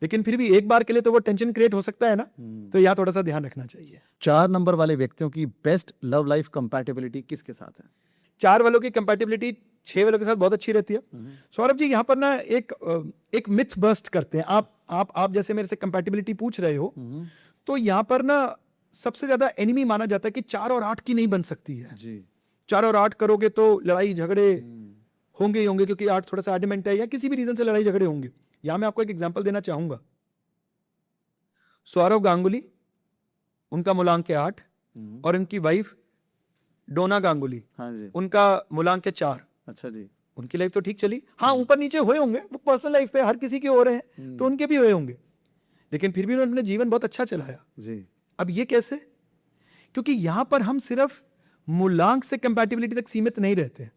लेकिन फिर भी एक बार के लिए तो वो टेंशन क्रिएट हो सकता है ना, तो यहाँ थोड़ा सा ध्यान रखना चाहिए। 4 नंबर वाले व्यक्तियों की बेस्ट लव लाइफ कंपैटिबिलिटी किसके साथ है? 4 वालों की कंपैटिबिलिटी 6 वालों के साथ बहुत अच्छी रहती है। सौरभ जी यहाँ पर ना एक मिथ बस्ट करते हैं। आप जैसे मेरे से कंपैटिबिलिटी पूछ रहे हो, तो यहाँ पर ना सबसे ज्यादा एनिमी माना जाता है कि 4 और 8 की नहीं बन सकती है जी। 4 और 8 करोगे तो लड़ाई झगड़े होंगे ही होंगे, क्योंकि 8 थोड़ा सा एडमेंट है या किसी भी रीजन से लड़ाई झगड़े होंगे। यहां मैं आपको एक एग्जांपल देना चाहूंगा। सौरव गांगुली, उनका मूलांक है 8, और उनकी वाइफ डोना गांगुली, हाँ जी, उनका मूलांक है 4। अच्छा जी। उनकी लाइफ तो ठीक चली, हाँ ऊपर नीचे हुए होंगे, वो पर्सनल लाइफ पे हर किसी के हो रहे हैं, तो उनके भी हुए होंगे, लेकिन फिर भी उन्होंने अपना जीवन बहुत अच्छा चलाया जी। अब ये कैसे? क्योंकि यहां पर हम सिर्फ मूलांक से कंपैटिबिलिटी तक सीमित नहीं रहते,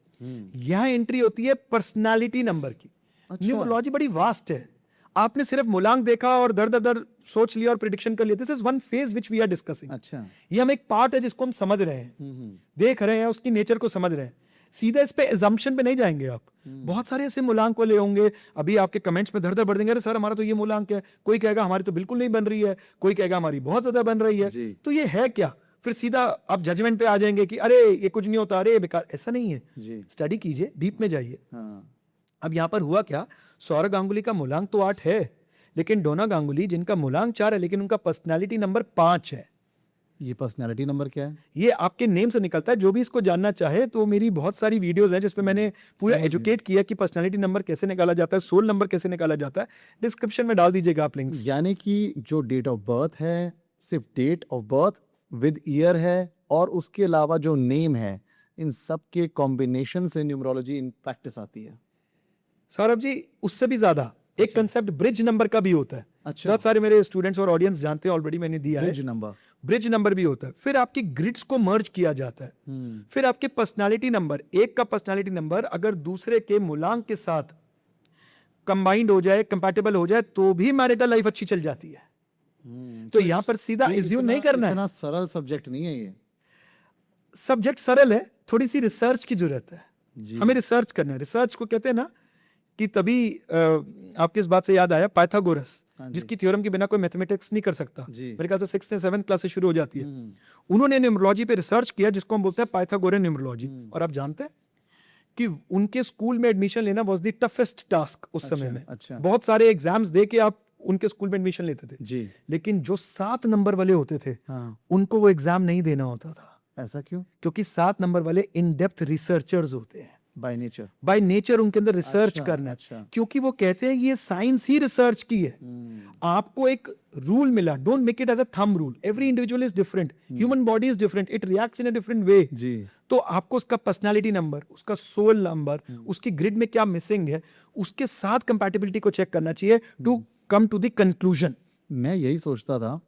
यहां एंट्री होती है पर्सनालिटी नंबर की। अच्छा। न्यूमरोलॉजी बड़ी वास्ट है। आपने सिर्फ मूलांक देखा और दर सोच लिया और प्रिडिक्शन कर लिया। This is one phase which we are discussing. अच्छा। ये हम एक पार्ट है जिसको हम समझ रहे हैं, देख रहे हैं, उसकी नेचर को समझ रहे हैं। सीधा इस पे एजम्पशन पे नहीं जाएंगे आप। बहुत सारे ऐसे मूलांक वाले होंगे, अभी आपके कमेंट्स में धड़ भर देंगे, अरे सर हमारा तो ये मूलांक है, कोई कहेगा हमारी तो बिल्कुल नहीं बन रही है, कोई कहेगा हमारी बहुत ज्यादा बन रही है। तो ये है क्या? फिर सीधा आप जजमेंट पे आ जाएंगे कि अरे ये कुछ नहीं होता, अरे बेकार। ऐसा नहीं है, स्टडी कीजिए, डीप में जाइए। अब यहाँ पर हुआ क्या, सौरव गांगुली का मूलांक तो 8 है, लेकिन डोना गांगुली जिनका मूलांक 4 है लेकिन उनका पर्सनालिटी नंबर 5 है। ये पर्सनालिटी नंबर क्या है? ये आपके नेम से निकलता है। जो भी इसको जानना चाहे तो मेरी बहुत सारी वीडियोस हैं जिसमें मैंने पूरा एजुकेट किया कि पर्सनालिटी नंबर कैसे निकाला जाता है, सोल नंबर कैसे निकाला जाता है। डिस्क्रिप्शन में डाल दीजिएगा आप लिंक्स। यानी कि जो डेट ऑफ बर्थ है, सिर्फ date of birth with year है, और उसके अलावा जो नेम है, इन सब के कॉम्बिनेशन से न्यूमरोलॉजी इन प्रैक्टिस आती है। सौरभ जी उससे भी ज्यादा एक कंसेप्ट ब्रिज नंबर का भी होता है। अच्छा। बहुत सारे मेरे स्टूडेंट्स और ऑडियंस जानते हैं, ऑलरेडी मैंने दिया है। ब्रिज नंबर भी होता है। फिर आपकी ग्रिड्स को मर्ज किया जाता है। फिर आपके पर्सनालिटी नंबर, एक का पर्सनालिटी नंबर अगर दूसरे के मूलांक के साथ कंबाइंड हो जाए, कंपैटिबल हो जाए, तो भी मैरिटल लाइफ अच्छी चल जाती है। तो यहां पर सीधा एज्यूम नहीं करना है। इतना सरल सब्जेक्ट नहीं है ये। सब्जेक्ट सरल है, थोड़ी सी रिसर्च की जरूरत है। हमें रिसर्च करना है। रिसर्च को कहते हैं ना कि तभी आपके इस बात से याद आया पाइथागोरस, जिसकी थ्योरम के बिना कोई मैथमेटिक्स नहीं कर सकता। मेरे ख्याल से 6th या 7th क्लास से शुरू हो जाती है। उन्होंने न्यूमरोलॉजी पे रिसर्च किया जिसको हम बोलते हैं पाइथागोरियन न्यूमरोलॉजी। और आप जानते हैं कि उनके स्कूल में एडमिशन लेना वाज द टफेस्ट टास्क उस समय में। बहुत सारे एग्जाम्स दे के आप उनके स्कूल में एडमिशन लेते थे जी। लेकिन जो 7 नंबर वाले होते थे, उनको वो एग्जाम नहीं देना होता था। ऐसा क्यों? क्योंकि 7 नंबर वाले इन डेप्थ रिसर्चर्स होते हैं। By nature. बाय नेचर उनके अंदर रिसर्च करना है, अच्छा। क्योंकि वो कहते हैं ये साइंस ही रिसर्च की है। आपको एक रूल मिला, don't make it as a thumb rule, every individual is different, human body is different, it reacts in a different way. जी। तो आपको उसका पर्सनालिटी नंबर, उसका सोल नंबर, उसकी ग्रिड में क्या मिसिंग है, उसके साथ कंपैटिबिलिटी को चेक करना चाहिए to come to the conclusion. मैं यही सोचता था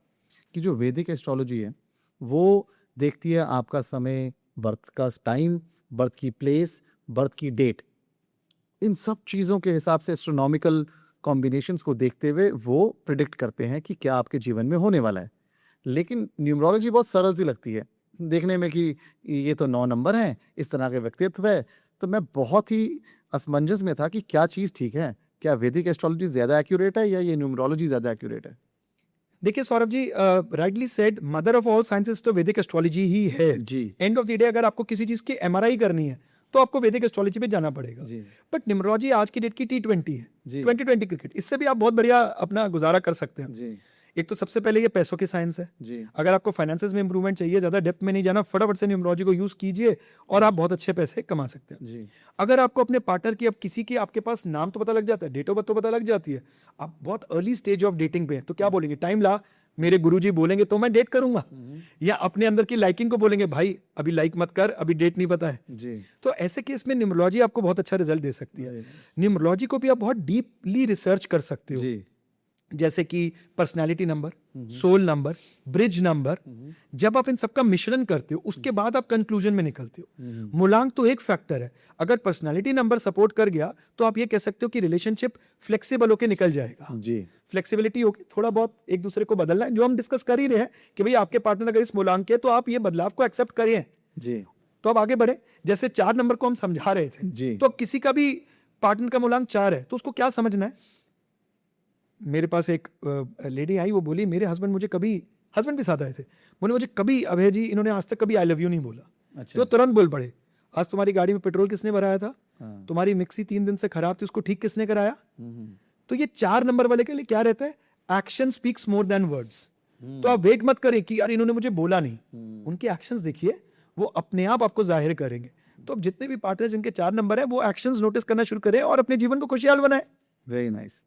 कि जो वैदिक एस्ट्रोलॉजी है वो देखती है आपका समय, बर्थ का टाइम, बर्थ की प्लेस, बर्थ की डेट, इन सब चीज़ों के हिसाब से एस्ट्रोनॉमिकल कॉम्बिनेशंस को देखते हुए वो प्रिडिक्ट करते हैं कि क्या आपके जीवन में होने वाला है। लेकिन न्यूमरोलॉजी बहुत सरल सी लगती है देखने में कि ये तो 9 नंबर हैं, इस तरह के व्यक्तित्व है। तो मैं बहुत ही असमंजस में था कि क्या चीज़ ठीक है, क्या वैदिक एस्ट्रोलॉजी ज़्यादा एक्यूरेट है या ये न्यूमरोलॉजी ज़्यादा एक्यूरेट है? देखिए Saurabh ji, rightly said, mother of all sciences तो वैदिक एस्ट्रोलॉजी ही है। जी। एंड ऑफ द डे अगर आपको किसी चीज की एमआरआई करनी है तो आपको वैदिक एस्ट्रोलॉजी पे जाना पड़ेगा। जी। बट न्यूमरोलॉजी आज की डेट की T20 है, जी। 2020 क्रिकेट, इससे भी आप बहुत बढ़िया अपना गुजारा कर सकते हैं। जी। एक तो सबसे पहले ये पैसों की साइंस है। जी। अगर आपको फाइनेंसेस में इंप्रूवमेंट चाहिए, ज्यादा डेप्थ में नहीं जाना, फटाफट से न्यूमरोलॉजी को यूज कीजिए और आप बहुत अच्छे पैसे कमा सकते हैं। जी। अगर आपको अपने पार्टनर की, अब किसी की आपके पास नाम तो पता लग जाता है, डेट ऑफ बर्थ तो पता लग जाती है, आप बहुत अर्ली स्टेज ऑफ डेटिंग पे हैं, तो क्या बोलेंगे, टाइम ला, मेरे गुरुजी बोलेंगे तो मैं डेट करूंगा, या अपने अंदर की लाइकिंग को बोलेंगे भाई अभी लाइक मत कर, अभी डेट नहीं पता है। जी। तो ऐसे केस में न्यूमरोलॉजी आपको बहुत अच्छा रिजल्ट दे सकती है। न्यूमरोलॉजी को भी आप बहुत डीपली रिसर्च कर सकते हो, जी। जैसे कि personality number, soul number, bridge number. जब आप इन सबका मिश्रण करते हो उसके बाद आप कंक्लूजन में निकलते हो। मूलांक तो एक फैक्टर है, अगर पर्सनालिटी नंबर सपोर्ट कर गया तो आप ये कह सकते हो कि रिलेशनशिप फ्लेक्सिबल होकर निकल जाएगा। जी। फ्लेक्सिबिलिटी होगी, थोड़ा बहुत एक दूसरे को बदलना है, जो हम डिस्कस कर ही रहे हैं कि भाई आपके पार्टनर अगर इस मूलांक के है तो आप ये बदलाव को एक्सेप्ट करिए, जी। तो आप आगे बढ़े। जैसे 4 नंबर को हम समझा रहे थे, जी। तो अब किसी का भी पार्टनर का मूलांक 4 है तो उसको क्या समझना है। मेरे पास एक लेडी आई, वो बोली मेरे हस्बैंड मुझे कभी, हस्बैंड भी साथ आए थे, बोले मुझे कभी अभय जी इन्होंने आज तक कभी आई लव यू नहीं बोला। अच्छा। तो तुरंत बोल पड़े, आज तुम्हारी गाड़ी में पेट्रोल किसने भराया था, हाँ। तुम्हारी मिक्सी 3 दिन से खराब थी उसको ठीक किसने कराया। तो ये 4 नंबर वाले के लिए क्या रहता है, action speaks more than words. तो आप वेट मत करें कि यार इन्होंने मुझे बोला नहीं, उनके एक्शंस देखिए, वो अपने आप आपको जाहिर करेंगे। तो अब जितने भी पार्टनर जिनके 4 नंबर है वो एक्शंस नोटिस करना शुरू करें और अपने जीवन को खुशहाल बनाए। Very nice.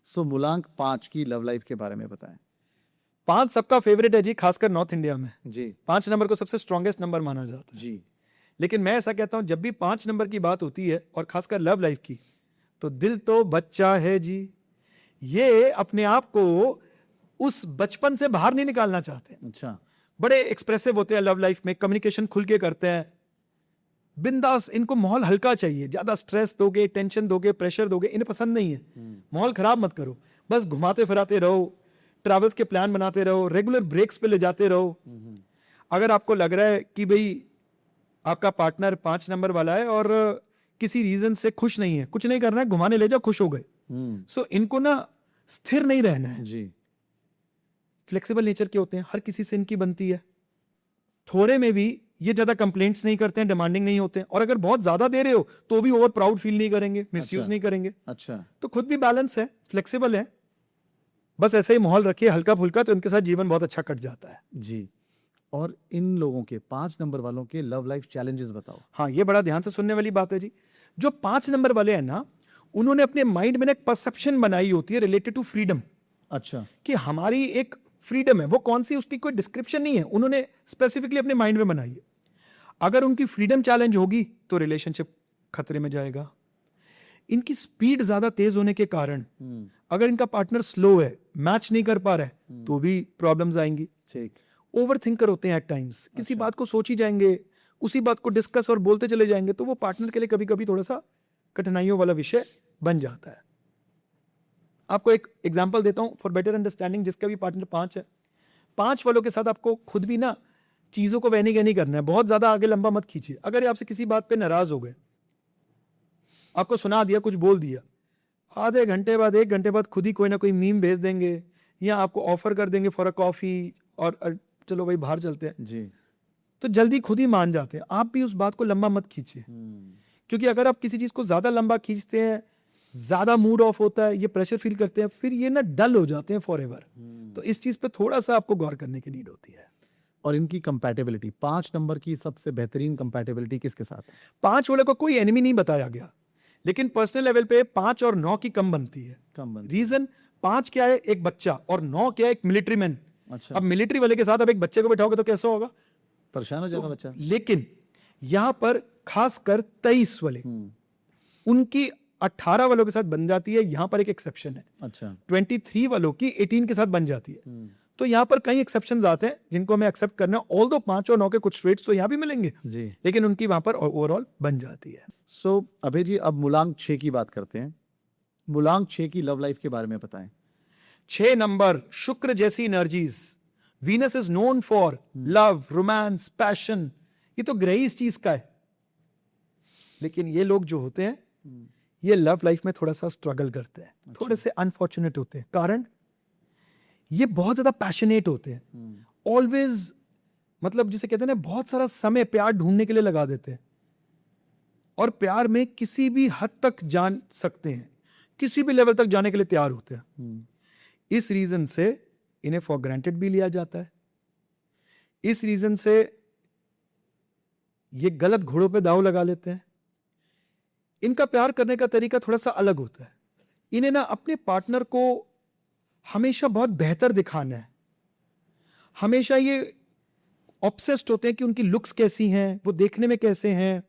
सो मूलांक 5 की लव लाइफ के बारे में बताएं। 5 सबका फेवरेट है जी, खासकर नॉर्थ इंडिया में। जी। 5 नंबर को सबसे स्ट्रॉन्गेस्ट नंबर माना जाता है। जी। लेकिन मैं ऐसा कहता हूं, जब भी 5 नंबर की बात होती है और खासकर लव लाइफ की, तो दिल तो बच्चा है जी, ये अपने आप को उस बचपन से बाहर नहीं निकालना चाहते। अच्छा। बड़े एक्सप्रेसिव होते हैं लव लाइफ में, कम्युनिकेशन खुल के करते हैं, बिंदास, इनको माहौल हल्का चाहिए, ज्यादा स्ट्रेस दोगे, टेंशन दोगे, प्रेशर दोगे, इन्हें पसंद नहीं है। माहौल खराब मत करो, बस घुमाते फिराते रहो, ट्रैवल्स के प्लान बनाते रहो, रेगुलर ब्रेक्स पे ले जाते रहो। अगर आपको लग रहा है कि भाई आपका पार्टनर 5 नंबर वाला है और किसी रीजन से खुश नहीं है, कुछ नहीं करना है, घुमाने ले जाओ, खुश हो गए। सो इनको ना स्थिर नहीं रहना है। जी। फ्लेक्सिबल नेचर के होते हैं, हर किसी से इनकी बनती है। थोड़े में भी ये ज्यादा कंप्लेंट्स नहीं करते हैं, डिमांडिंग नहीं होते हैं, और अगर बहुत ज्यादा दे रहे हो तो भी ओवर प्राउड फील नहीं करेंगे, मिसयूज नहीं करेंगे। अच्छा। तो खुद भी बैलेंस है, फ्लेक्सिबल है, बस ऐसे ही माहौल रखिए हल्का फुल्का, तो इनके साथ जीवन बहुत अच्छा कट जाता है। जी। और इन लोगों के 5 नंबर वालों के लव लाइफ चैलेंजेस बताओ। हाँ, ये बड़ा ध्यान से सुनने वाली बात है जी। जो 5 नंबर वाले हैं ना, उन्होंने अपने माइंड में ना एक परसेप्शन बनाई होती है रिलेटेड टू फ्रीडम, अच्छा। कि हमारी एक फ्रीडम है, वो कौन सी उसकी कोई डिस्क्रिप्शन नहीं है, उन्होंने स्पेसिफिकली अपने माइंड में बनाई है। अगर उनकी फ्रीडम चैलेंज होगी तो रिलेशनशिप खतरे में जाएगा। इनकी स्पीड ज्यादा तेज होने के कारण अगर इनका पार्टनर स्लो है, मैच नहीं कर पा रहा है, तो भी प्रॉब्लम्स आएंगी। ठीक। ओवर थिंकर होते हैं एट टाइम्स, किसी बात को सोच ही जाएंगे, उसी बात को डिस्कस और बोलते चले जाएंगे, तो वो पार्टनर के लिए कभी कभी थोड़ा सा कठिनाइयों वाला विषय बन जाता है। आपको एक एग्जांपल देता हूं फॉर बेटर अंडरस्टैंडिंग, जिसका भी पार्टनर 5 है। 5 वालों के साथ आपको खुद भी ना चीजों को वहनी गहनी करना है, बहुत ज्यादा आगे लंबा मत खींचिए। अगर ये आपसे किसी बात पे नाराज हो गए, आपको सुना दिया, कुछ बोल दिया, आधे घंटे बाद, 1 घंटे बाद खुद ही कोई ना कोई मीम भेज देंगे या आपको ऑफर कर देंगे फॉर अ कॉफी और चलो भाई बाहर चलते हैं जी। तो जल्दी खुद ही मान जाते हैं। आप भी उस बात को लंबा मत खींचिए, क्योंकि अगर आप किसी चीज को ज्यादा लंबा खींचते हैं, ज्यादा मूड ऑफ होता है, ये प्रेशर फील करते हैं, फिर ये ना डल हो जाते हैं फॉर एवर। तो इस चीज पे थोड़ा सा आपको गौर करने की नीड होती है। और इनकी कंपैटिबिलिटी, 5 नंबर की सबसे बेहतरीन कंपैटिबिलिटी किसके साथ है? 5 वाले को कोई एनिमी नहीं बताया गया, लेकिन पर्सनल लेवल पे 5 और 9 की कम बनती है। कम बनती रीजन 5 क्या है, एक बच्चा, और 9 क्या है, एक मिलिट्री मैन। अच्छा, अब मिलिट्री वाले के साथ अब एक बच्चे को बैठाओगे तो कैसा होगा? परेशान हो जाएगा बच्चा। लेकिन यहां पर खासकर 23 वाले, उनकी 18 वालों के साथ बन जाती है। यहां पर एक एक्सेप्शन है, अच्छा, 23 वालों की 18 के साथ बन जाती है। तो यहाँ पर कई एक्सेप्शंस आते हैं जिनको हमें एक्सेप्ट करना है। ऑल दो 5 और 9 के कुछ ट्रेड्स तो यहाँ भी मिलेंगे जी। लेकिन उनकी वहां पर ओवरऑल बन जाती है। सो अभय जी, अब मूलांक 6 की बात करते हैं। मूलांक 6 की लव लाइफ के बारे में बताएं। 6 नंबर शुक्र जैसी energies. Venus is known for love, romance, passion. ये तो ग्रह ही इस चीज का है। लेकिन ये लोग जो होते हैं ये लव लाइफ में थोड़ा सा स्ट्रगल करते हैं, थोड़े से अनफॉर्चुनेट होते हैं। कारण ये बहुत ज्यादा पैशनेट होते हैं। ऑलवेज, मतलब जिसे कहते हैं ना, बहुत सारा समय प्यार ढूंढने के लिए लगा देते हैं और प्यार में किसी भी हद तक जान सकते हैं, किसी भी लेवल तक जाने के लिए तैयार होते हैं। इस रीजन से इन्हें फॉर ग्रांटेड भी लिया जाता है। इस रीजन से ये गलत घोड़ों पे दांव लगा लेते हैं। इनका प्यार करने का तरीका थोड़ा सा अलग होता है। इन्हें ना अपने पार्टनर को हमेशा बहुत बेहतर दिखाना है। हमेशा ये ऑब्सेस्ड होते हैं कि उनकी लुक्स कैसी हैं, वो देखने में कैसे हैं,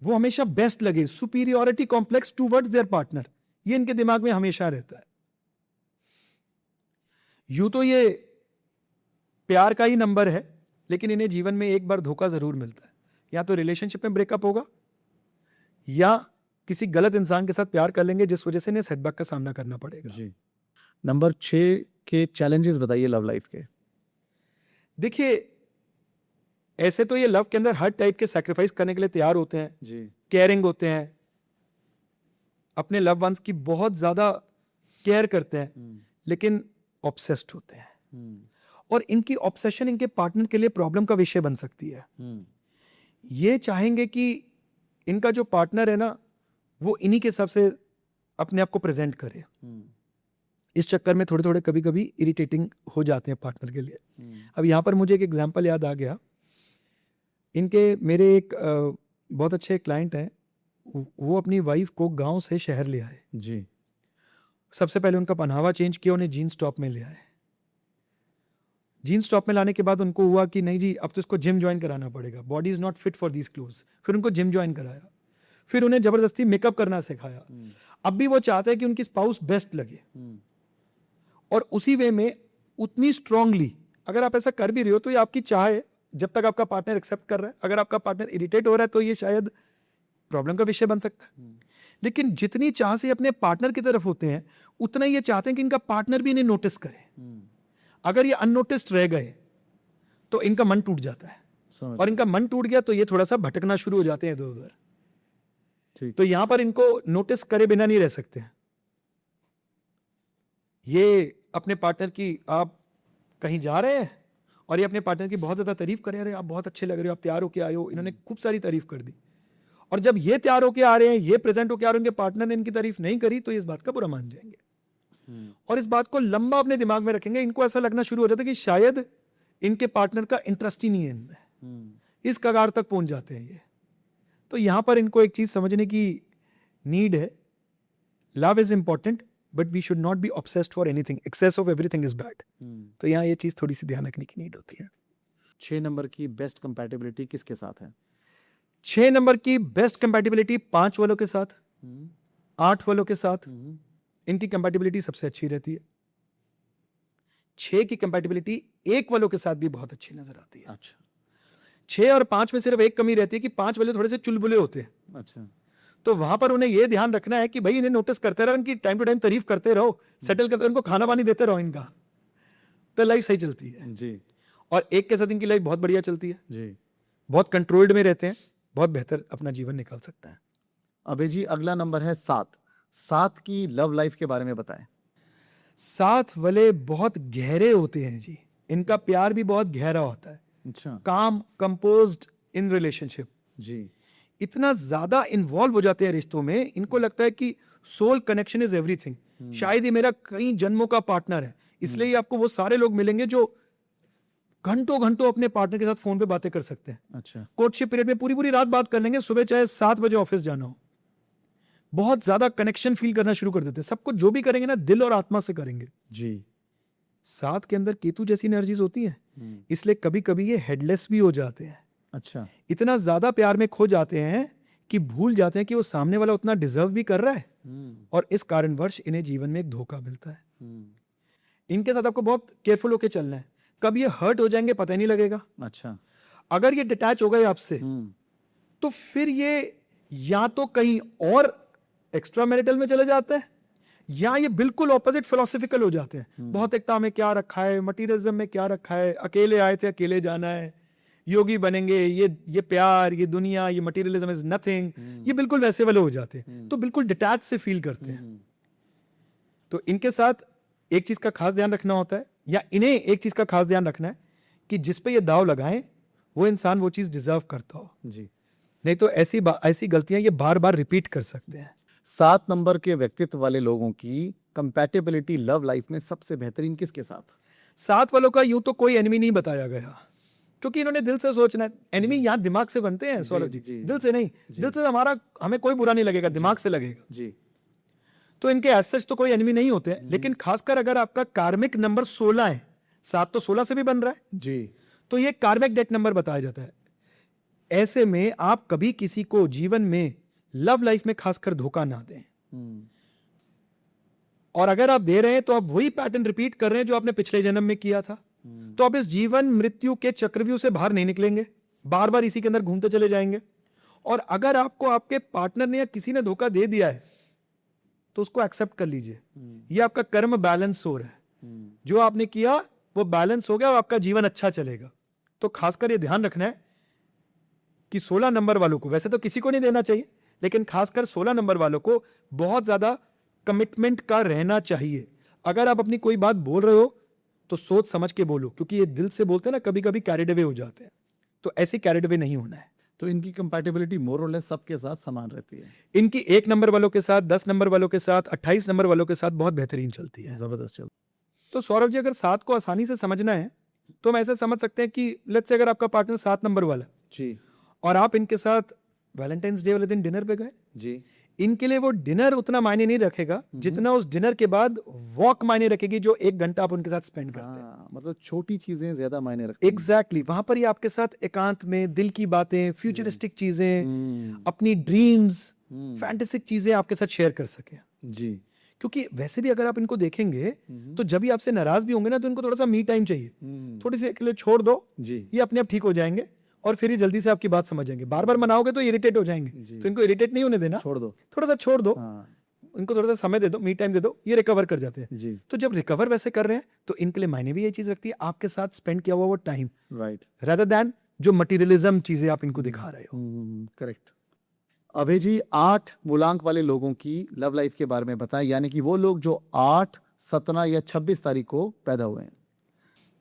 वो हमेशा बेस्ट लगे। Superiority complex towards their partner, ये इनके दिमाग में हमेशा रहता है। यूं तो ये प्यार का ही नंबर है, लेकिन इन्हें जीवन में एक बार धोखा जरूर मिलता है। या तो रिलेशनशिप में ब्रेकअप होगा या किसी गलत इंसान के साथ प्यार कर लेंगे जिस वजह से इन्हें सेटबैक का सामना करना पड़ेगा। जी। नंबर 6 के चैलेंजेस बताइए लव लाइफ के। देखिए, ऐसे तो ये लव के अंदर हर टाइप के सैक्रिफाइस करने के लिए तैयार होते हैं जी। केयरिंग होते हैं, अपने लव वंस की बहुत ज्यादा केयर करते हैं, लेकिन ऑब्सेस्ड होते हैं। और इनकी ऑब्सेशन इनके पार्टनर के लिए प्रॉब्लम का विषय बन सकती है। ये चाहेंगे कि इनका जो पार्टनर है ना, वो इन्हीं के हिसाब से अपने आप को प्रेजेंट करे। इस चक्कर में थोड़े थोड़े कभी कभी इरिटेटिंग हो जाते हैं पार्टनर के लिए। अब यहाँ पर मुझे एक एग्जांपल याद आ गया। इनके मेरे एक बहुत अच्छे क्लाइंट हैं, वो अपनी वाइफ को गांव से शहर ले आए जी। सबसे पहले उनका पहनावा चेंज किया, उन्हें जीन्स टॉप में ले आए। जीन्स टॉप में लाने के बाद उनको हुआ कि नहीं जी, अब तो इसको जिम ज्वाइन कराना पड़ेगा, body is not fit for these clothes. फिर उनको जिम ज्वाइन कराया, फिर उन्हें जबरदस्ती मेकअप करना सिखाया। अब भी वो चाहते हैं कि उनकी स्पाउस बेस्ट लगे, और उसी वे में उतनी स्ट्रांगली अगर आप ऐसा कर भी रहे हो तो ये आपकी चाह है, जब तक आपका पार्टनर एक्सेप्ट कर रहा है। अगर आपका पार्टनर इरिटेट हो रहा है तो ये शायद प्रॉब्लम का विषय बन सकता है। लेकिन जितनी चाह से अपने पार्टनर की तरफ होते हैं, उतना ही ये चाहते हैं कि इनका पार्टनर भी इन्हें नोटिस करे। अगर ये अननोटिस्ड रह गए तो इनका मन टूट जाता है, और इनका मन टूट गया तो ये थोड़ा सा भटकना शुरू हो जाते हैं इधर उधर। तो यहां पर इनको नोटिस करे बिना नहीं रह सकते हैं। ये अपने पार्टनर की, आप कहीं जा रहे हैं और ये अपने पार्टनर की बहुत ज्यादा तारीफ करे, अरे आप बहुत अच्छे लग रहे हो, आप तैयार होके आए हो, इन्होंने खूब सारी तारीफ कर दी। और जब ये तैयार होके आ रहे हैं, ये प्रेजेंट होके आ रहे हैं, उनके पार्टनर ने इनकी तारीफ नहीं करी तो ये इस बात का बुरा मान जाएंगे और इस बात को लंबा अपने दिमाग में रखेंगे। इनको ऐसा लगना शुरू हो जाता है कि शायद इनके पार्टनर का इंटरेस्ट ही नहीं है इनमें। इस कगार तक पहुंच जाते हैं ये। तो यहां पर इनको एक चीज समझने की नीड है, love is important but we should not be obsessed for anything. Excess of everything is bad. तो यहाँ ये चीज थोड़ी सी ध्यान रखने की नीड होती है। 6 नंबर की बेस्ट कंपैटिबिलिटी किसके साथ है? 6 नंबर की बेस्ट कंपैटिबिलिटी 5 वालों के साथ, 8 वालों के साथ। इनकी कंपैटिबिलिटी सबसे अच्छी रहती है। 6 की कंपैटिबिलिटी 1 वालों के साथ भी बहुत अच्छी नजर आती है। अच्छा। 6 और 5 में सिर्फ एक कमी रहती है कि 5 वाले थोड़े से चुलबुले होते हैं। अच्छा। तो वहां पर उन्हें यह ध्यान रखना है कि भाई इन्हें नोटिस करते रहो, इनकी टाइम टू टाइम तारीफ करते रहो, सेटल करते रहो, इनको खाना पानी देते रहो इनका, तो लाइफ सही चलती है जी। और 1 के साथ इनकी लाइफ बहुत बढ़िया चलती है जी। बहुत कंट्रोल्ड में रहते हैं, बहुत बेहतर अपना जीवन निकाल सकता है। अबे जी, अगला नंबर है 7। 7 की लव लाइफ के बारे में बताएं। 7 वाले बहुत गहरे होते हैं जी, इनका प्यार भी बहुत गहरा होता है। अच्छा। काम, कंपोज्ड इन रिलेशनशिप, जी। इतना ज्यादा इन्वॉल्व हो जाते हैं रिश्तों में, इनको लगता है कि सोल कनेक्शन इज एवरीथिंग। शायद ये मेरा कई जन्मों का पार्टनर है, इसलिए ही आपको वो सारे लोग मिलेंगे जो घंटों घंटों अपने पार्टनर के साथ फोन पे बातें कर सकते हैं। अच्छा। कोर्टशिप पीरियड में पूरी पूरी रात बात कर लेंगे, सुबह चाहे 7 बजे ऑफिस जाना हो। बहुत ज्यादा कनेक्शन फील करना शुरू कर देते हैं। सब कुछ जो भी करेंगे ना दिल और आत्मा से करेंगे। जी। 7 के अंदर केतु जैसी एनर्जीज होती हैं, इसलिए कभी कभी ये हेडलेस भी हो जाते हैं। अच्छा। इतना ज्यादा प्यार में खो जाते हैं कि भूल जाते हैं कि वो सामने वाला उतना डिजर्व भी कर रहा है, और इस कारणवश इन्हें जीवन में एक धोखा मिलता है। इनके साथ आपको बहुत केयरफुल होकर चलना है। कब ये हर्ट हो जाएंगे पता ही नहीं लगेगा। अच्छा। अगर ये डिटैच हो गए आपसे तो फिर ये या तो कहीं और एक्स्ट्रा मैरिटल में चले जाते हैं, या ये बिल्कुल ऑपोजिट फिलोसफिकल हो जाते हैं। भौतिकता में क्या रखा है, मटीरियलिज्म में क्या रखा है, अकेले आए थे अकेले जाना है, योगी बनेंगे, ये प्यार, ये दुनिया, ये मटीरियलिज्म इज नथिंग, ये बिल्कुल वैसे वाले हो जाते हैं। तो बिल्कुल डिटैच से फील करते हैं। तो इनके साथ एक चीज का खास ध्यान रखना होता है, या इन्हें एक चीज का खास ध्यान रखना है कि जिस पे ये दाव लगाएं वो इंसान वो चीज डिजर्व करता हो जी। नहीं तो ऐसी गलतियां ये बार बार रिपीट कर सकते हैं। 7 नंबर के व्यक्तित्व वाले लोगों की कंपैटिबिलिटी लव लाइफ में सबसे बेहतरीन किसके साथ? 7 वालों का यूं तो कोई एनिमी नहीं बताया गया, क्योंकि इन्होंने दिल से सोचना है। एनिमी यहाँ दिमाग से बनते हैं सौरभ जी, दिल से नहीं। दिल से हमें कोई बुरा नहीं लगेगा, दिमाग से लगेगा जी। तो इनके एज सच तो कोई एनिमी नहीं होते हैं। लेकिन खासकर अगर आपका कार्मिक नंबर 16 है, 7 तो 16 से भी बन रहा है जी, तो ये कार्मिक डेट नंबर बताया जाता है। ऐसे में आप कभी किसी को जीवन में लव लाइफ में खासकर धोखा ना दें, और अगर आप दे रहे हैं तो आप वही पैटर्न रिपीट कर रहे हैं जो आपने पिछले जन्म में किया था। तो आप इस जीवन मृत्यु के चक्रव्यूह से बाहर नहीं निकलेंगे, बार बार इसी के अंदर घूमते चले जाएंगे। और अगर आपको आपके पार्टनर ने या किसी ने धोखा दे दिया है तो उसको एक्सेप्ट कर लीजिए। ये आपका कर्म बैलेंस हो रहा है, जो आपने किया वो बैलेंस हो गया और आपका जीवन अच्छा चलेगा। तो खासकर ये ध्यान रखना है कि 16 नंबर वालों को, वैसे तो किसी को नहीं देना चाहिए, लेकिन खासकर 16 नंबर वालों को बहुत ज्यादा कमिटमेंट का रहना चाहिए। अगर आप अपनी कोई बात बोल रहे हो तो सोच समझ के बोलो, क्योंकि ये दिल से बोलते हैं ना, कभी कभी कैरिड अवे हो जाते हैं, तो ऐसी कैरिड अवे नहीं होना है। तो इनकी कंपैटिबिलिटी मोर और लेस सबके साथ समान रहती है। इनकी 1 नंबर वालों के साथ, 10 नंबर वालों के साथ, 28 नंबर वालों के साथ बहुत बेहतरीन चलती है। जबरदस्त चल। तो सौरभ जी, अगर 7 को आसानी से समझना है तो हम ऐसे समझ सकते हैं कि लेट्स से अगर आपका पार्टनर 7 नंबर वाला जी और आप इनके साथ वैलेंटाइंस डे वाले दिन डिनर पे गए, जी, इनके लिए वो डिनर उतना मायने नहीं रखेगा जितना उस डिनर के बाद वॉक मायने रखेगी, जो 1 घंटा आप उनके साथ स्पेंड करते हैं। मतलब छोटी चीजें ज्यादा मायने रखती हैं। एग्जैक्टली, वहां पर ये आपके साथ एकांत में दिल की बातें, फ्यूचरिस्टिक चीजें, अपनी ड्रीम्स, फैंटेसिक चीजें आपके साथ शेयर कर सके जी। क्योंकि वैसे भी अगर आप इनको देखेंगे तो जब भी आपसे नाराज भी होंगे ना तो इनको थोड़ा सा मी टाइम चाहिए, थोड़ी सी के लिए छोड़ दो जी। ये अपने आप ठीक हो जाएंगे और फिर ये जल्दी से आपकी बात समझेंगे। बार बार मनाओगे तो इरिटेट हो जाएंगे, तो इनको इरिटेट नहीं होने देना, छोड़ दो, थोड़ा सा छोड़ दो। हाँ। इनको थोड़ा सा समय दे दो, मी टाइम दे दो, ये रिकवर कर जाते हैं जी। तो जब रिकवर वैसे कर रहे हैं तो इनके लिए मायने भी ये चीज रखती है आपके साथ स्पेंड किया हुआ वो टाइम, राइट, रादर दैन जो मटीरियलिज्म चीजें आप इनको दिखा रहे हो। करेक्ट। अभय जी, 8 मूलांक वाले लोगों की लव लाइफ के बारे में बताएं, यानी कि वो लोग जो 8, 17 या 26 तारीख को पैदा हुए हैं।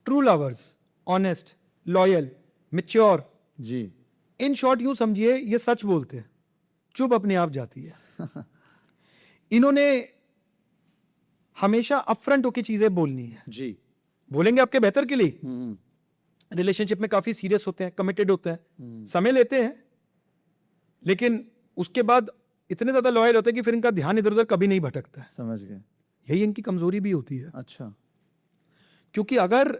True lovers, honest, loyal, mature, जी। इन शॉर्ट यूं समझिए ये सच बोलते हैं, चुप अपने आप जाती है। इन्होंने हमेशा अपफ्रंट होकर चीजें बोलनी है, जी। बोलेंगे आपके बेहतर के लिए। रिलेशनशिप में काफी सीरियस होते हैं, कमिटेड होते हैं, समय लेते हैं, लेकिन उसके बाद इतने ज्यादा लॉयल होते हैं कि फिर इनका ध्यान इधर उधर कभी नहीं भटकता है। समझ गए। यही इनकी कमजोरी भी होती है। अच्छा। क्योंकि अगर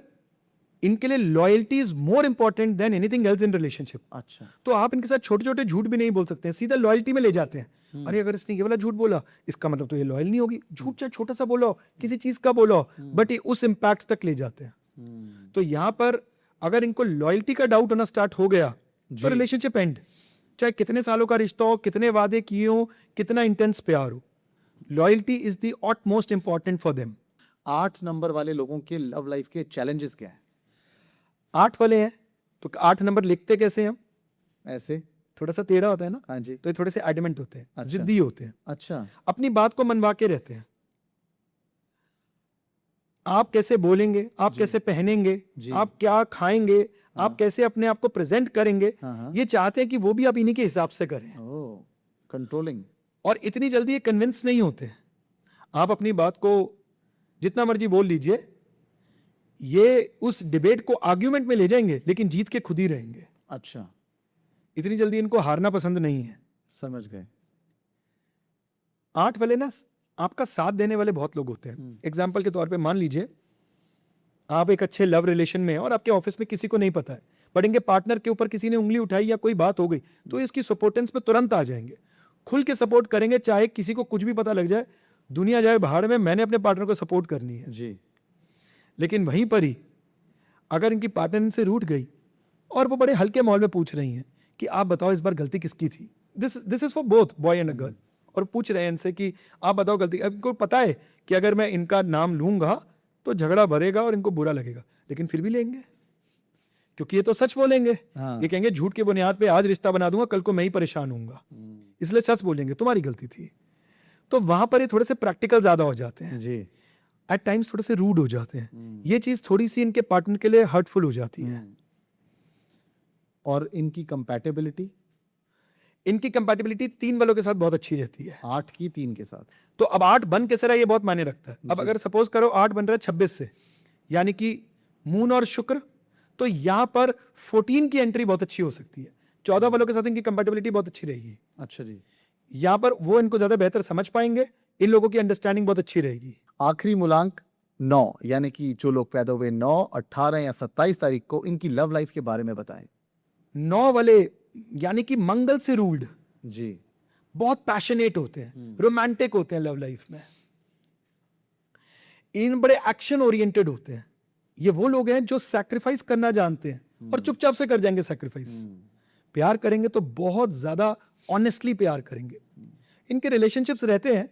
इनके लिए loyalty is more important than anything else in relationship, अच्छा। तो आप इनके साथ छोटे छोटे झूठ भी नहीं बोल सकते हैं, सीधा लॉयल्टी में ले जाते हैं। अरे अगर इसने ये वाला झूठ बोला इसका मतलब तो ये लॉयल नहीं होगी, झूठ चाहे छोटा सा बोलो, किसी चीज का बोलो, बट ये उस इंपैक्ट तक ले जाते हैं। तो यहां पर अगर इनको लॉयल्टी का डाउट होना स्टार्ट हो गया तो रिलेशनशिप एंड, चाहे कितने सालों का रिश्ता हो, कितने वादे किए हो, कितना इंटेंस प्यार हो, loyalty is the utmost important for them. 8 number वाले लोगों के लव लाइफ के चैलेंजेस क्या है? 8 वाले हैं तो 8 नंबर लिखते कैसे हैं हम? ऐसे थोड़ा सा टेढ़ा होता है ना, हाँ जी। तो ये थोड़े से एडमेंट होते हैं, अच्छा। जिद्दी होते हैं, अच्छा। अपनी बात को मनवा के रहते हैं। आप कैसे बोलेंगे, आप कैसे पहनेंगे, आप क्या खाएंगे, आप कैसे अपने आप को प्रेजेंट करेंगे, ये चाहते हैं कि वो भी आप इन्हीं के हिसाब से करें। ओह, कंट्रोलिंग। और इतनी जल्दी ये कन्विंस नहीं होते। आप अपनी बात को जितना मर्जी बोल लीजिए, ये उस डिबेट को आर्ग्यूमेंट में ले जाएंगे लेकिन जीत के खुद ही रहेंगे। अच्छा, इतनी जल्दी इनको हारना पसंद नहीं है। समझ गए। 8 वाले ना आपका साथ देने वाले बहुत लोग होते हैं। एग्जाम्पल के तौर पे मान लीजिए आप एक अच्छे लव रिलेशन में हैं और आपके ऑफिस में किसी को नहीं पता है, बट इनके पार्टनर के ऊपर किसी ने उंगली उठाई या कोई बात हो गई तो इसकी सपोर्टेंस पे तुरंत आ जाएंगे, खुल के सपोर्ट करेंगे, चाहे किसी को कुछ भी पता लग जाए, दुनिया जाए भाड़ में, मैंने अपने पार्टनर को सपोर्ट करनी है जी। लेकिन वहीं पर ही अगर इनकी पार्टनर इनसे रूठ गई और वो बड़े हल्के माहौल में पूछ रही हैं कि आप बताओ इस बार गलती किसकी थी, this is for both boy and a girl, और पूछ रहे हैं इनसे कि आप बताओ गलती, अब इनको पता है कि अगर मैं इनका नाम लूंगा तो झगड़ा भरेगा और इनको बुरा लगेगा, लेकिन फिर भी लेंगे क्योंकि ये तो सच बोलेंगे। हाँ। ये कहेंगे झूठ की बुनियाद पे आज रिश्ता बना दूंगा, कल को मैं ही परेशान होऊंगा, इसलिए सच बोलेंगे तुम्हारी गलती थी। तो वहां पर ये थोड़े से प्रैक्टिकल ज्यादा हो जाते हैं जी। एट टाइम्स, थोड़े से रूड हो जाते हैं। ये चीज थोड़ी सी इनके पार्टनर के लिए हर्टफुल हो जाती है। और इनकी कंपैटिबिलिटी? इनकी कंपैटिबिलिटी 3 वालों के साथ बहुत अच्छी रहती है। 8 की 3 के साथ। तो अब 8 बन कैसे रहा ये बहुत मायने रखता है। अब अगर सपोज करो 8 बन रहा है 26 से, यानी कि मून और शुक्र, तो यहां पर 14 की एंट्री बहुत अच्छी हो सकती है। 14 वालों के साथ इनकी कंपैटिबिलिटी बहुत अच्छी रहेगी। अच्छा जी। यहां पर वो इनको ज्यादा बेहतर समझ पाएंगे, इन लोगों की अंडरस्टैंडिंग बहुत अच्छी रहेगी। आखिरी मूलांक 9, यानी कि जो लोग पैदा हुए 9, 18 या 27 तारीख को, इनकी लव लाइफ के बारे में बताएं। 9 वाले यानी कि मंगल से रूल्ड, जी। बहुत पैशनेट होते हैं, रोमांटिक होते हैं लव लाइफ में, इन बड़े एक्शन ओरिएंटेड होते हैं। ये वो लोग हैं जो सैक्रिफाइस करना जानते हैं और चुपचाप से कर जाएंगे सैक्रिफाइस। प्यार करेंगे तो बहुत ज्यादा ऑनेस्टली प्यार करेंगे। इनके रिलेशनशिप्स रहते हैं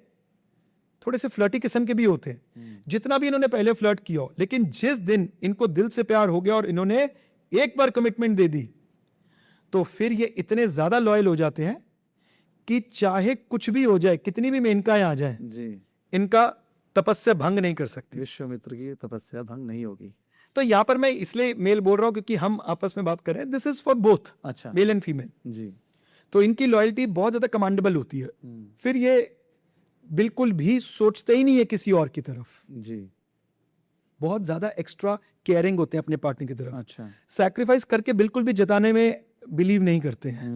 थोड़े से फ्लर्टी किस्म के भी होते हैं, जितना भी इन्होंने पहले फ्लर्ट किया हो, लेकिन जिस दिन इनको दिल से प्यार हो गया और इन्होंने एक बार कमिटमेंट दे दी तो फिर ये इतने ज्यादा लॉयल हो जाते हैं कि चाहे कुछ भी हो जाए, कितनी भी मेनकाएं आ जाएं, जी। इनका तपस्या भंग नहीं कर सकती। विश्वामित्र की तपस्या भंग नहीं होगी। तो यहां पर मैं इसलिए मेल बोल रहा हूं क्योंकि हम आपस में बात कर रहे हैं, दिस इज फॉर बोथ अच्छा। Male and female. जी। तो इनकी लॉयल्टी बहुत ज्यादा कमांडेबल होती है। फिर ये बिल्कुल भी सोचते ही नहीं है किसी और की तरफ। जी। बहुत ज्यादा एक्स्ट्रा केयरिंग होते हैं अपने पार्टनर की तरफ। अच्छा। सैक्रिफाइस करके बिल्कुल भी जताने में बिलीव नहीं करते हैं।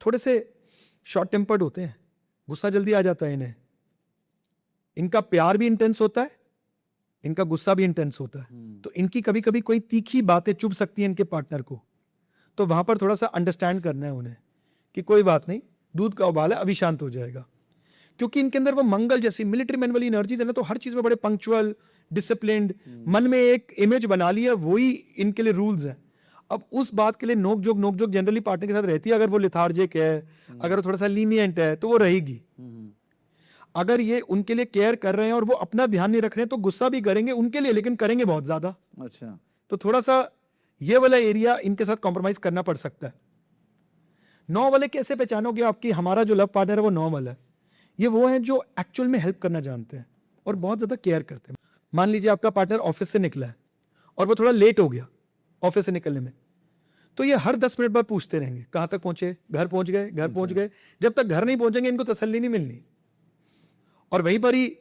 थोड़े से शॉर्ट टेम्पर्ड होते हैं, गुस्सा जल्दी आ जाता है इन्हें। इनका प्यार भी इंटेंस होता है, इनका गुस्सा भी इंटेंस होता है। तो इनकी कभी कभी कोई तीखी बातें चुभ सकती हैं इनके पार्टनर को, तो वहां पर थोड़ा सा अंडरस्टैंड करना है उन्हें कि कोई बात नहीं, दूध का उबाल है, अभी शांत हो जाएगा। क्योंकि इनके अंदर वो मंगल जैसी मिलिट्री मैन वाली एनर्जीज है ना, तो हर चीज में बड़े पंक्चुअल, डिसिप्लिन्ड, मन में एक इमेज बना ली है, वही इनके लिए रूल्स हैं। अब उस बात के लिए नोक जोक जनरली पार्टनर के साथ रहती है। अगर वो लिथार्जिक है, अगर वो थोड़ा सा लीनियंट है तो वो रहेगी। अगर ये उनके लिए केयर कर रहे हैं और वो अपना ध्यान नहीं रख रहे हैं तो गुस्सा भी करेंगे उनके लिए, लेकिन करेंगे बहुत ज्यादा। अच्छा। तो थोड़ा सा ये वाला एरिया इनके साथ कॉम्प्रोमाइज करना पड़ सकता है। 9 वाले कैसे पहचानोगे आपकी हमारा जो लव पार्टनर है वो 9 वाला है? ये वो है जो एक्चुअल में हेल्प करना जानते हैं और बहुत ज्यादा केयर करते हैं। मान लीजिए आपका पार्टनर ऑफिस से निकला है और वो थोड़ा लेट हो गया ऑफिस से निकलने में, तो ये हर 10 मिनट बाद पूछते रहेंगे कहां तक पहुंचे, घर पहुंच गए, घर पहुंच गए। जब तक घर नहीं पहुंचेंगे इनको तसल्ली नहीं मिलनी। और वहीं पर ही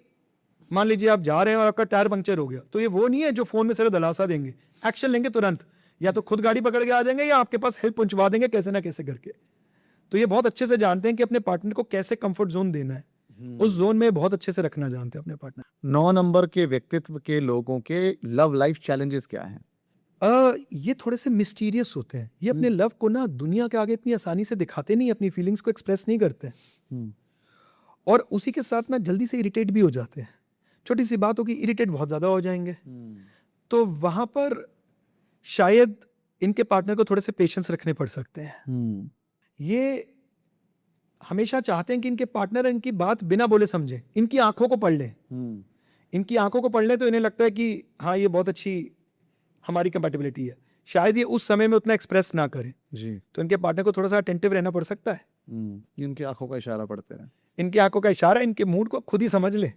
मान लीजिए आप जा रहे हैं और आपका टायर पंक्चर हो गया, तो ये वो नहीं है जो फोन में सिर्फ दलासा देंगे, एक्शन लेंगे तुरंत। या तो खुद गाड़ी पकड़ के आ जाएंगे या आपके पास हेल्प पहुंचवा देंगे कैसे ना कैसे करके। तो ये बहुत अच्छे से जानते हैं कि अपने पार्टनर को कैसे कंफर्ट जोन देना है, उस जोन में बहुत अच्छे से रखना जानते हैं अपने पार्टनर। 9 नंबर के व्यक्तित्व के लोगों के लव लाइफ चैलेंजेस क्या हैं? ये थोड़े से मिस्टीरियस होते हैं। ये अपने लव को ना दुनिया के आगे इतनी आसानी से दिखाते नहीं, अपनी फीलिंग्स को एक्सप्रेस नहीं करते और उसी के साथ ना जल्दी से इरिटेट भी हो जाते हैं। छोटी सी बात होगी इरिटेट बहुत ज्यादा हो जाएंगे। तो वहां पर शायद इनके पार्टनर को थोड़े से पेशेंस रखने पड़ सकते हैं। ये हमेशा चाहते हैं कि इनके पार्टनर इनकी बात बिना बोले समझे, इनकी आंखों को पढ़ लें। इनकी आंखों को पढ़ लें तो इन्हें लगता है कि हाँ ये बहुत अच्छी हमारी कंपैटिबिलिटी है। शायद ये उस समय में उतना एक्सप्रेस ना करें जी। तो इनके पार्टनर को थोड़ा सा अटेंटिव रहना पड़ सकता है। इनकी आंखों का इशारा पढ़ते हैं। इनकी आंखों का इशारा इनके मूड को खुद ही समझ ले।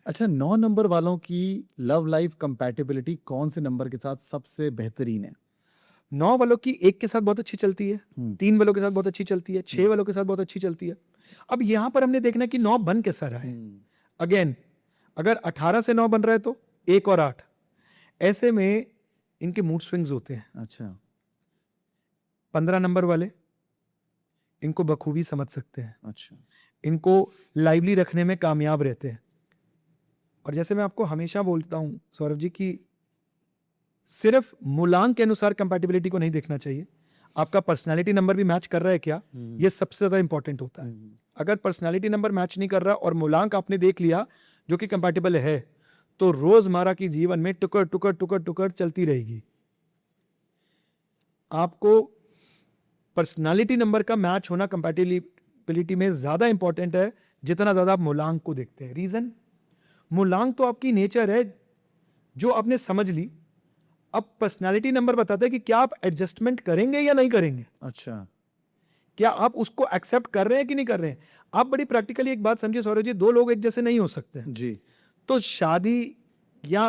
अच्छा, 9 नंबर वालों की लव लाइफ कंपैटिबिलिटी कौन से नंबर के साथ सबसे बेहतरीन है? 9 वालों की 1 के साथ बहुत अच्छी चलती है, 3 वालों के साथ बहुत अच्छी चलती है, 6 वालों के साथ बहुत अच्छी चलती है। अब यहां पर हमने देखना कि 9 बन कैसा रहा है। अगेन अगर 18 से 9 बन रहा है तो 1 और 8, ऐसे में इनके मूड स्विंग्स होते हैं। अच्छा 15 नंबर वाले इनको बखूबी समझ सकते हैं, अच्छा इनको लाइवली रखने में कामयाब रहते हैं। और जैसे मैं आपको हमेशा बोलता हूं सौरभ जी कि सिर्फ मूलांक के अनुसार कंपैटिबिलिटी को नहीं देखना चाहिए, आपका पर्सनालिटी नंबर भी मैच कर रहा है क्या, ये सबसे ज्यादा इंपॉर्टेंट होता है। अगर पर्सनालिटी नंबर मैच नहीं कर रहा और मूलांक आपने देख लिया जो कि कंपैटिबल है, तो रोजमर्रा की जीवन में टुकड़ टुकड़ टुकड़ टुकड़ चलती रहेगी। आपको पर्सनालिटी नंबर का मैच होना कंपैटिबिलिटी में ज्यादा इंपॉर्टेंट है जितना ज्यादा आप मूलांक को देखते हैं। रीजन, मूलांक तो आपकी नेचर है जो आपने समझ ली। अब पर्सनालिटी नंबर बताता है कि क्या आप एडजस्टमेंट करेंगे या नहीं करेंगे, अच्छा क्या आप उसको एक्सेप्ट कर रहे हैं कि नहीं कर रहे हैं। आप बड़ी प्रैक्टिकली एक बात समझिए सौरभ जी, दो लोग एक जैसे नहीं हो सकते। जी तो शादी या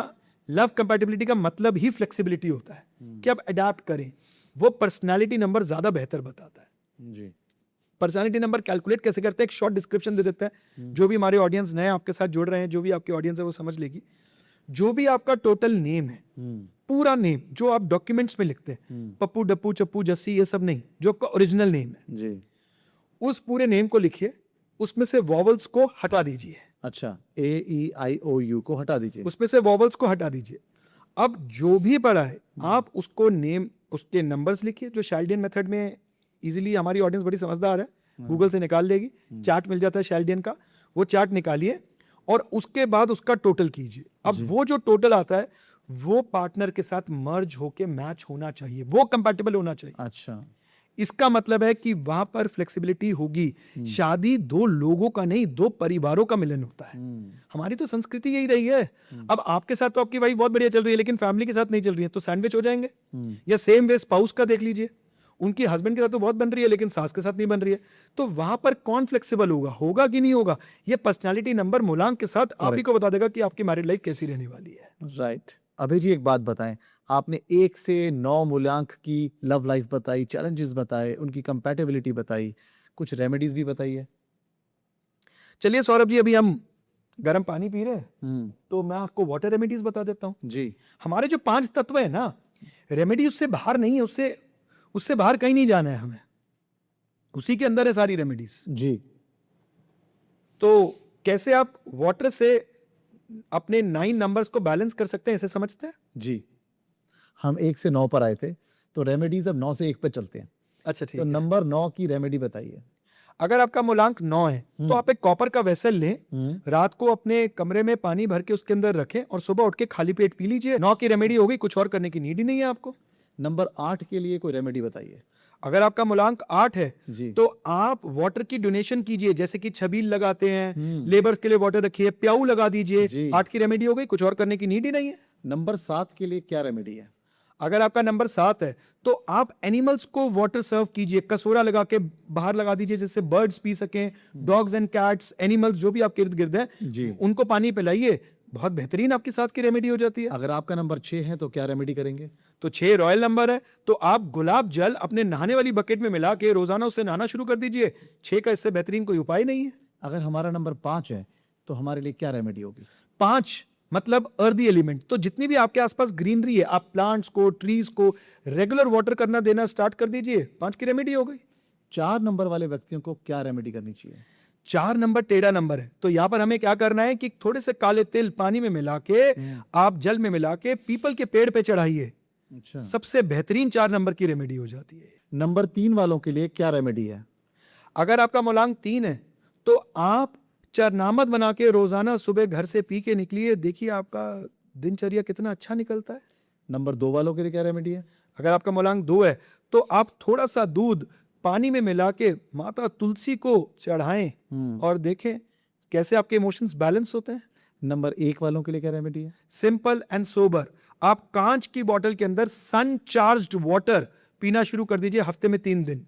लव कंपैटिबिलिटी का मतलब ही फ्लेक्सिबिलिटी होता है कि आप अडेप्ट करें। वो पर्सनालिटी नंबर ज्यादा बेहतर बताता है। जी पर्सनालिटी नंबर कैलकुलेट कैसे करते हैं, एक शॉर्ट डिस्क्रिप्शन दे देते हैं। जो भी हमारे ऑडियंस नए आपके साथ जुड़ रहे हैं, जो भी आपकी ऑडियंस है वो समझ लेगी। जो भी आपका टोटल नेम है, पूरा नेम जो आप डॉक्यूमेंट्स में लिखते हैं, पप्पू डप्पू चप्पू जस्सी ये सब नहीं, जो आपका ओरिजिनल नेम है, जी उस पूरे नेम को लिखिए, उसमें से वॉवल्स को हटा दीजिए। अच्छा AEIOU को हटा दीजिए। उसमें से वॉवल्स को हटा दीजिए। अब जो भी पड़ा है आप उसको नेम, उसके नंबर्स लिखिए, जो शाइल्डियन मेथड में इजीली, हमारी ऑडियंस बड़ी समझदार है, गूगल से निकाल लेगी, चार्ट मिल जाता है शाइल्डियन का, वो चार्ट निकालिए और उसके बाद उसका टोटल कीजिए। अब वो जो टोटल आता है वो पार्टनर के साथ मर्ज होके मैच होना चाहिए, वो कंपैटिबल होना चाहिए। अच्छा इसका मतलब है कि वहां पर फ्लेक्सिबिलिटी होगी। शादी दो लोगों का नहीं, दो परिवारों का मिलन होता है। हमारी तो संस्कृति यही रही है। अब आपके साथ तो आपकी वाइफ बहुत बढ़िया चल रही है, लेकिन फैमिली के साथ नहीं चल रही है, तो सैंडविच हो जाएंगे। या सेम वे स्पाउस का देख लीजिए, उनकी हस्बैंड के साथ तो बहुत बन रही है लेकिन सास के साथ नहीं बन रही है, तो वहां पर कौन फ्लेक्सिबल होगा, होगा कि नहीं होगा, ये पर्सनालिटी नंबर मूलांक के साथ आप ही को बता देगा कि आपकी मैरिड लाइफ कैसी रहने वाली है। राइट अभय जी एक बात बताएं, आपने 1 से 9 मूल्यांक की लव लाइफ बताई, चैलेंजेस बताए, उनकी कंपैटिबिलिटी बताई, कुछ रेमेडीज भी बताई है। चलिए सौरभ जी, अभी हम गर्म पानी पी रहे हैं तो मैं आपको वाटर रेमेडीज बता देता हूं। जी हमारे जो 5 तत्व है ना, रेमेडी उससे बाहर नहीं है, उससे बाहर कहीं नहीं जाना है हमें, उसी के अंदर है सारी रेमेडीज। जी तो कैसे आप वाटर से अपने 9 नंबर्स को बैलेंस कर सकते हैं, इसे समझते हैं। जी हम 1 से 9 पर आए थे, तो रेमेडीज अब 9 से 1 पे चलते हैं। अच्छा ठीक तो है। नंबर 9 की रेमेडी बताइए। अगर आपका मूलांक 9 है तो आप एक कॉपर का वेसल लें, रात को अपने कमरे में पानी भर के उसके अंदर रखें और सुबह उठ के खाली पेट पी लीजिए। 9 की रेमेडी हो गई, कुछ और करने की नीड ही नहीं है आपको। नंबर 8 के लिए कोई रेमेडी बताइए। अगर आपका मूलांक 8 है जी तो आप वाटर की डोनेशन कीजिए, जैसे कि छबील लगाते हैं, लेबर्स के लिए वाटर रखिए, प्याऊ लगा दीजिए। जी। 8 की रेमेडी हो गई, कुछ और करने की नीड ही नहीं है। नंबर 7 के लिए क्या रेमेडी है। अगर आपका नंबर 7 है तो आप एनिमल्स को वाटर सर्व कीजिए, कसोरा लगा के बाहर लगा दीजिए जिससे बर्ड्स पी सकें, डॉग्स एंड कैट्स, एनिमल्स जो भी आपके इर्द गिर्द जी। हैं उनको पानी पिलाइए। बहुत बेहतरीन आपकी 7 की रेमेडी हो जाती है। अगर आपका नंबर 6 है तो क्या रेमेडी करेंगे। तो 6 रॉयल नंबर है, तो आप गुलाब जल अपने नहाने वाली बकेट में मिला के रोजाना उससे नहाना शुरू कर दीजिए। 6 का इससे बेहतरीन कोई उपाय नहीं है। अगर हमारा नंबर 5 है तो हमारे लिए क्या रेमेडी होगी। 5 मतलब अर्दी एलिमेंट, तो जितनी भी आपके आसपास ग्रीनरी है, आप प्लांट्स को, ट्रीज को रेगुलर वाटर करना देना स्टार्ट कर दीजिए। 5 की रेमेडी हो गई। 4 नंबर वाले व्यक्तियों को क्या रेमेडी करनी चाहिए। 4 नंबर टेढ़ा नंबर है, तो यहां पर हमें क्या करना है कि थोड़े से काले तिल पानी में मिला के आप जल में मिला के पीपल के पेड़ पे चढ़ाइए। अच्छा सबसे बेहतरीन 4 नंबर की रेमेडी हो जाती है। नंबर 3 वालों के लिए क्या रेमेडी है। अगर आपका मूलांक 3 है तो आप चरनामत बना के रोजाना सुबह घर से पी के निकलिए, देखिए आपका दिनचर्या कितना अच्छा निकलता है। नंबर 2 वालों के लिए क्या रेमेडी है। अगर आपका मूलांक 2 है तो आप थोड़ा सा दूध पानी में मिला के माता तुलसी को चढ़ाएं और देखें कैसे आपके इमोशंस बैलेंस होते हैं। नंबर 1 वालों के लिए क्या रेमेडी है। सिंपल एंड सोबर, आप कांच की बोतल के अंदर सन चार्ज्ड वाटर पीना शुरू कर दीजिए हफ्ते में 3 दिन।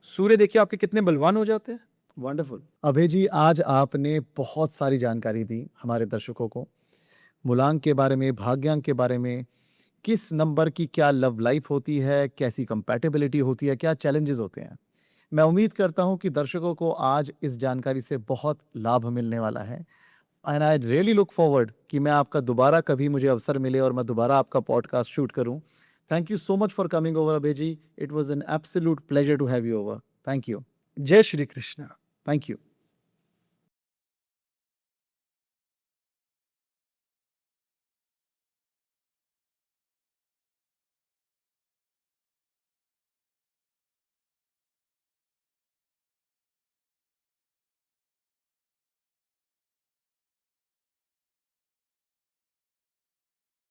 सूर्य देखिए आपके कितने बलवान हो जाते हैं। वंडरफुल। अभय जी आज आपने बहुत सारी जानकारी दी हमारे दर्शकों को, मूलांक के बारे में, भाग्यांक के बारे में, किस नंबर की क्या लव लाइफ होती है, कैसी कंपैटिबिलिटी होती है, क्या चैलेंजेस होते हैं। मैं उम्मीद करता हूं कि दर्शकों को आज इस जानकारी से बहुत लाभ मिलने वाला है and I really look forward कि मैं आपका दोबारा कभी मुझे अवसर मिले और मैं दोबारा आपका पॉडकास्ट शूट करूं. Thank you so much for coming over Abhay ji. It was an absolute pleasure to have you over. Thank you. जय श्री कृष्ण. Thank you.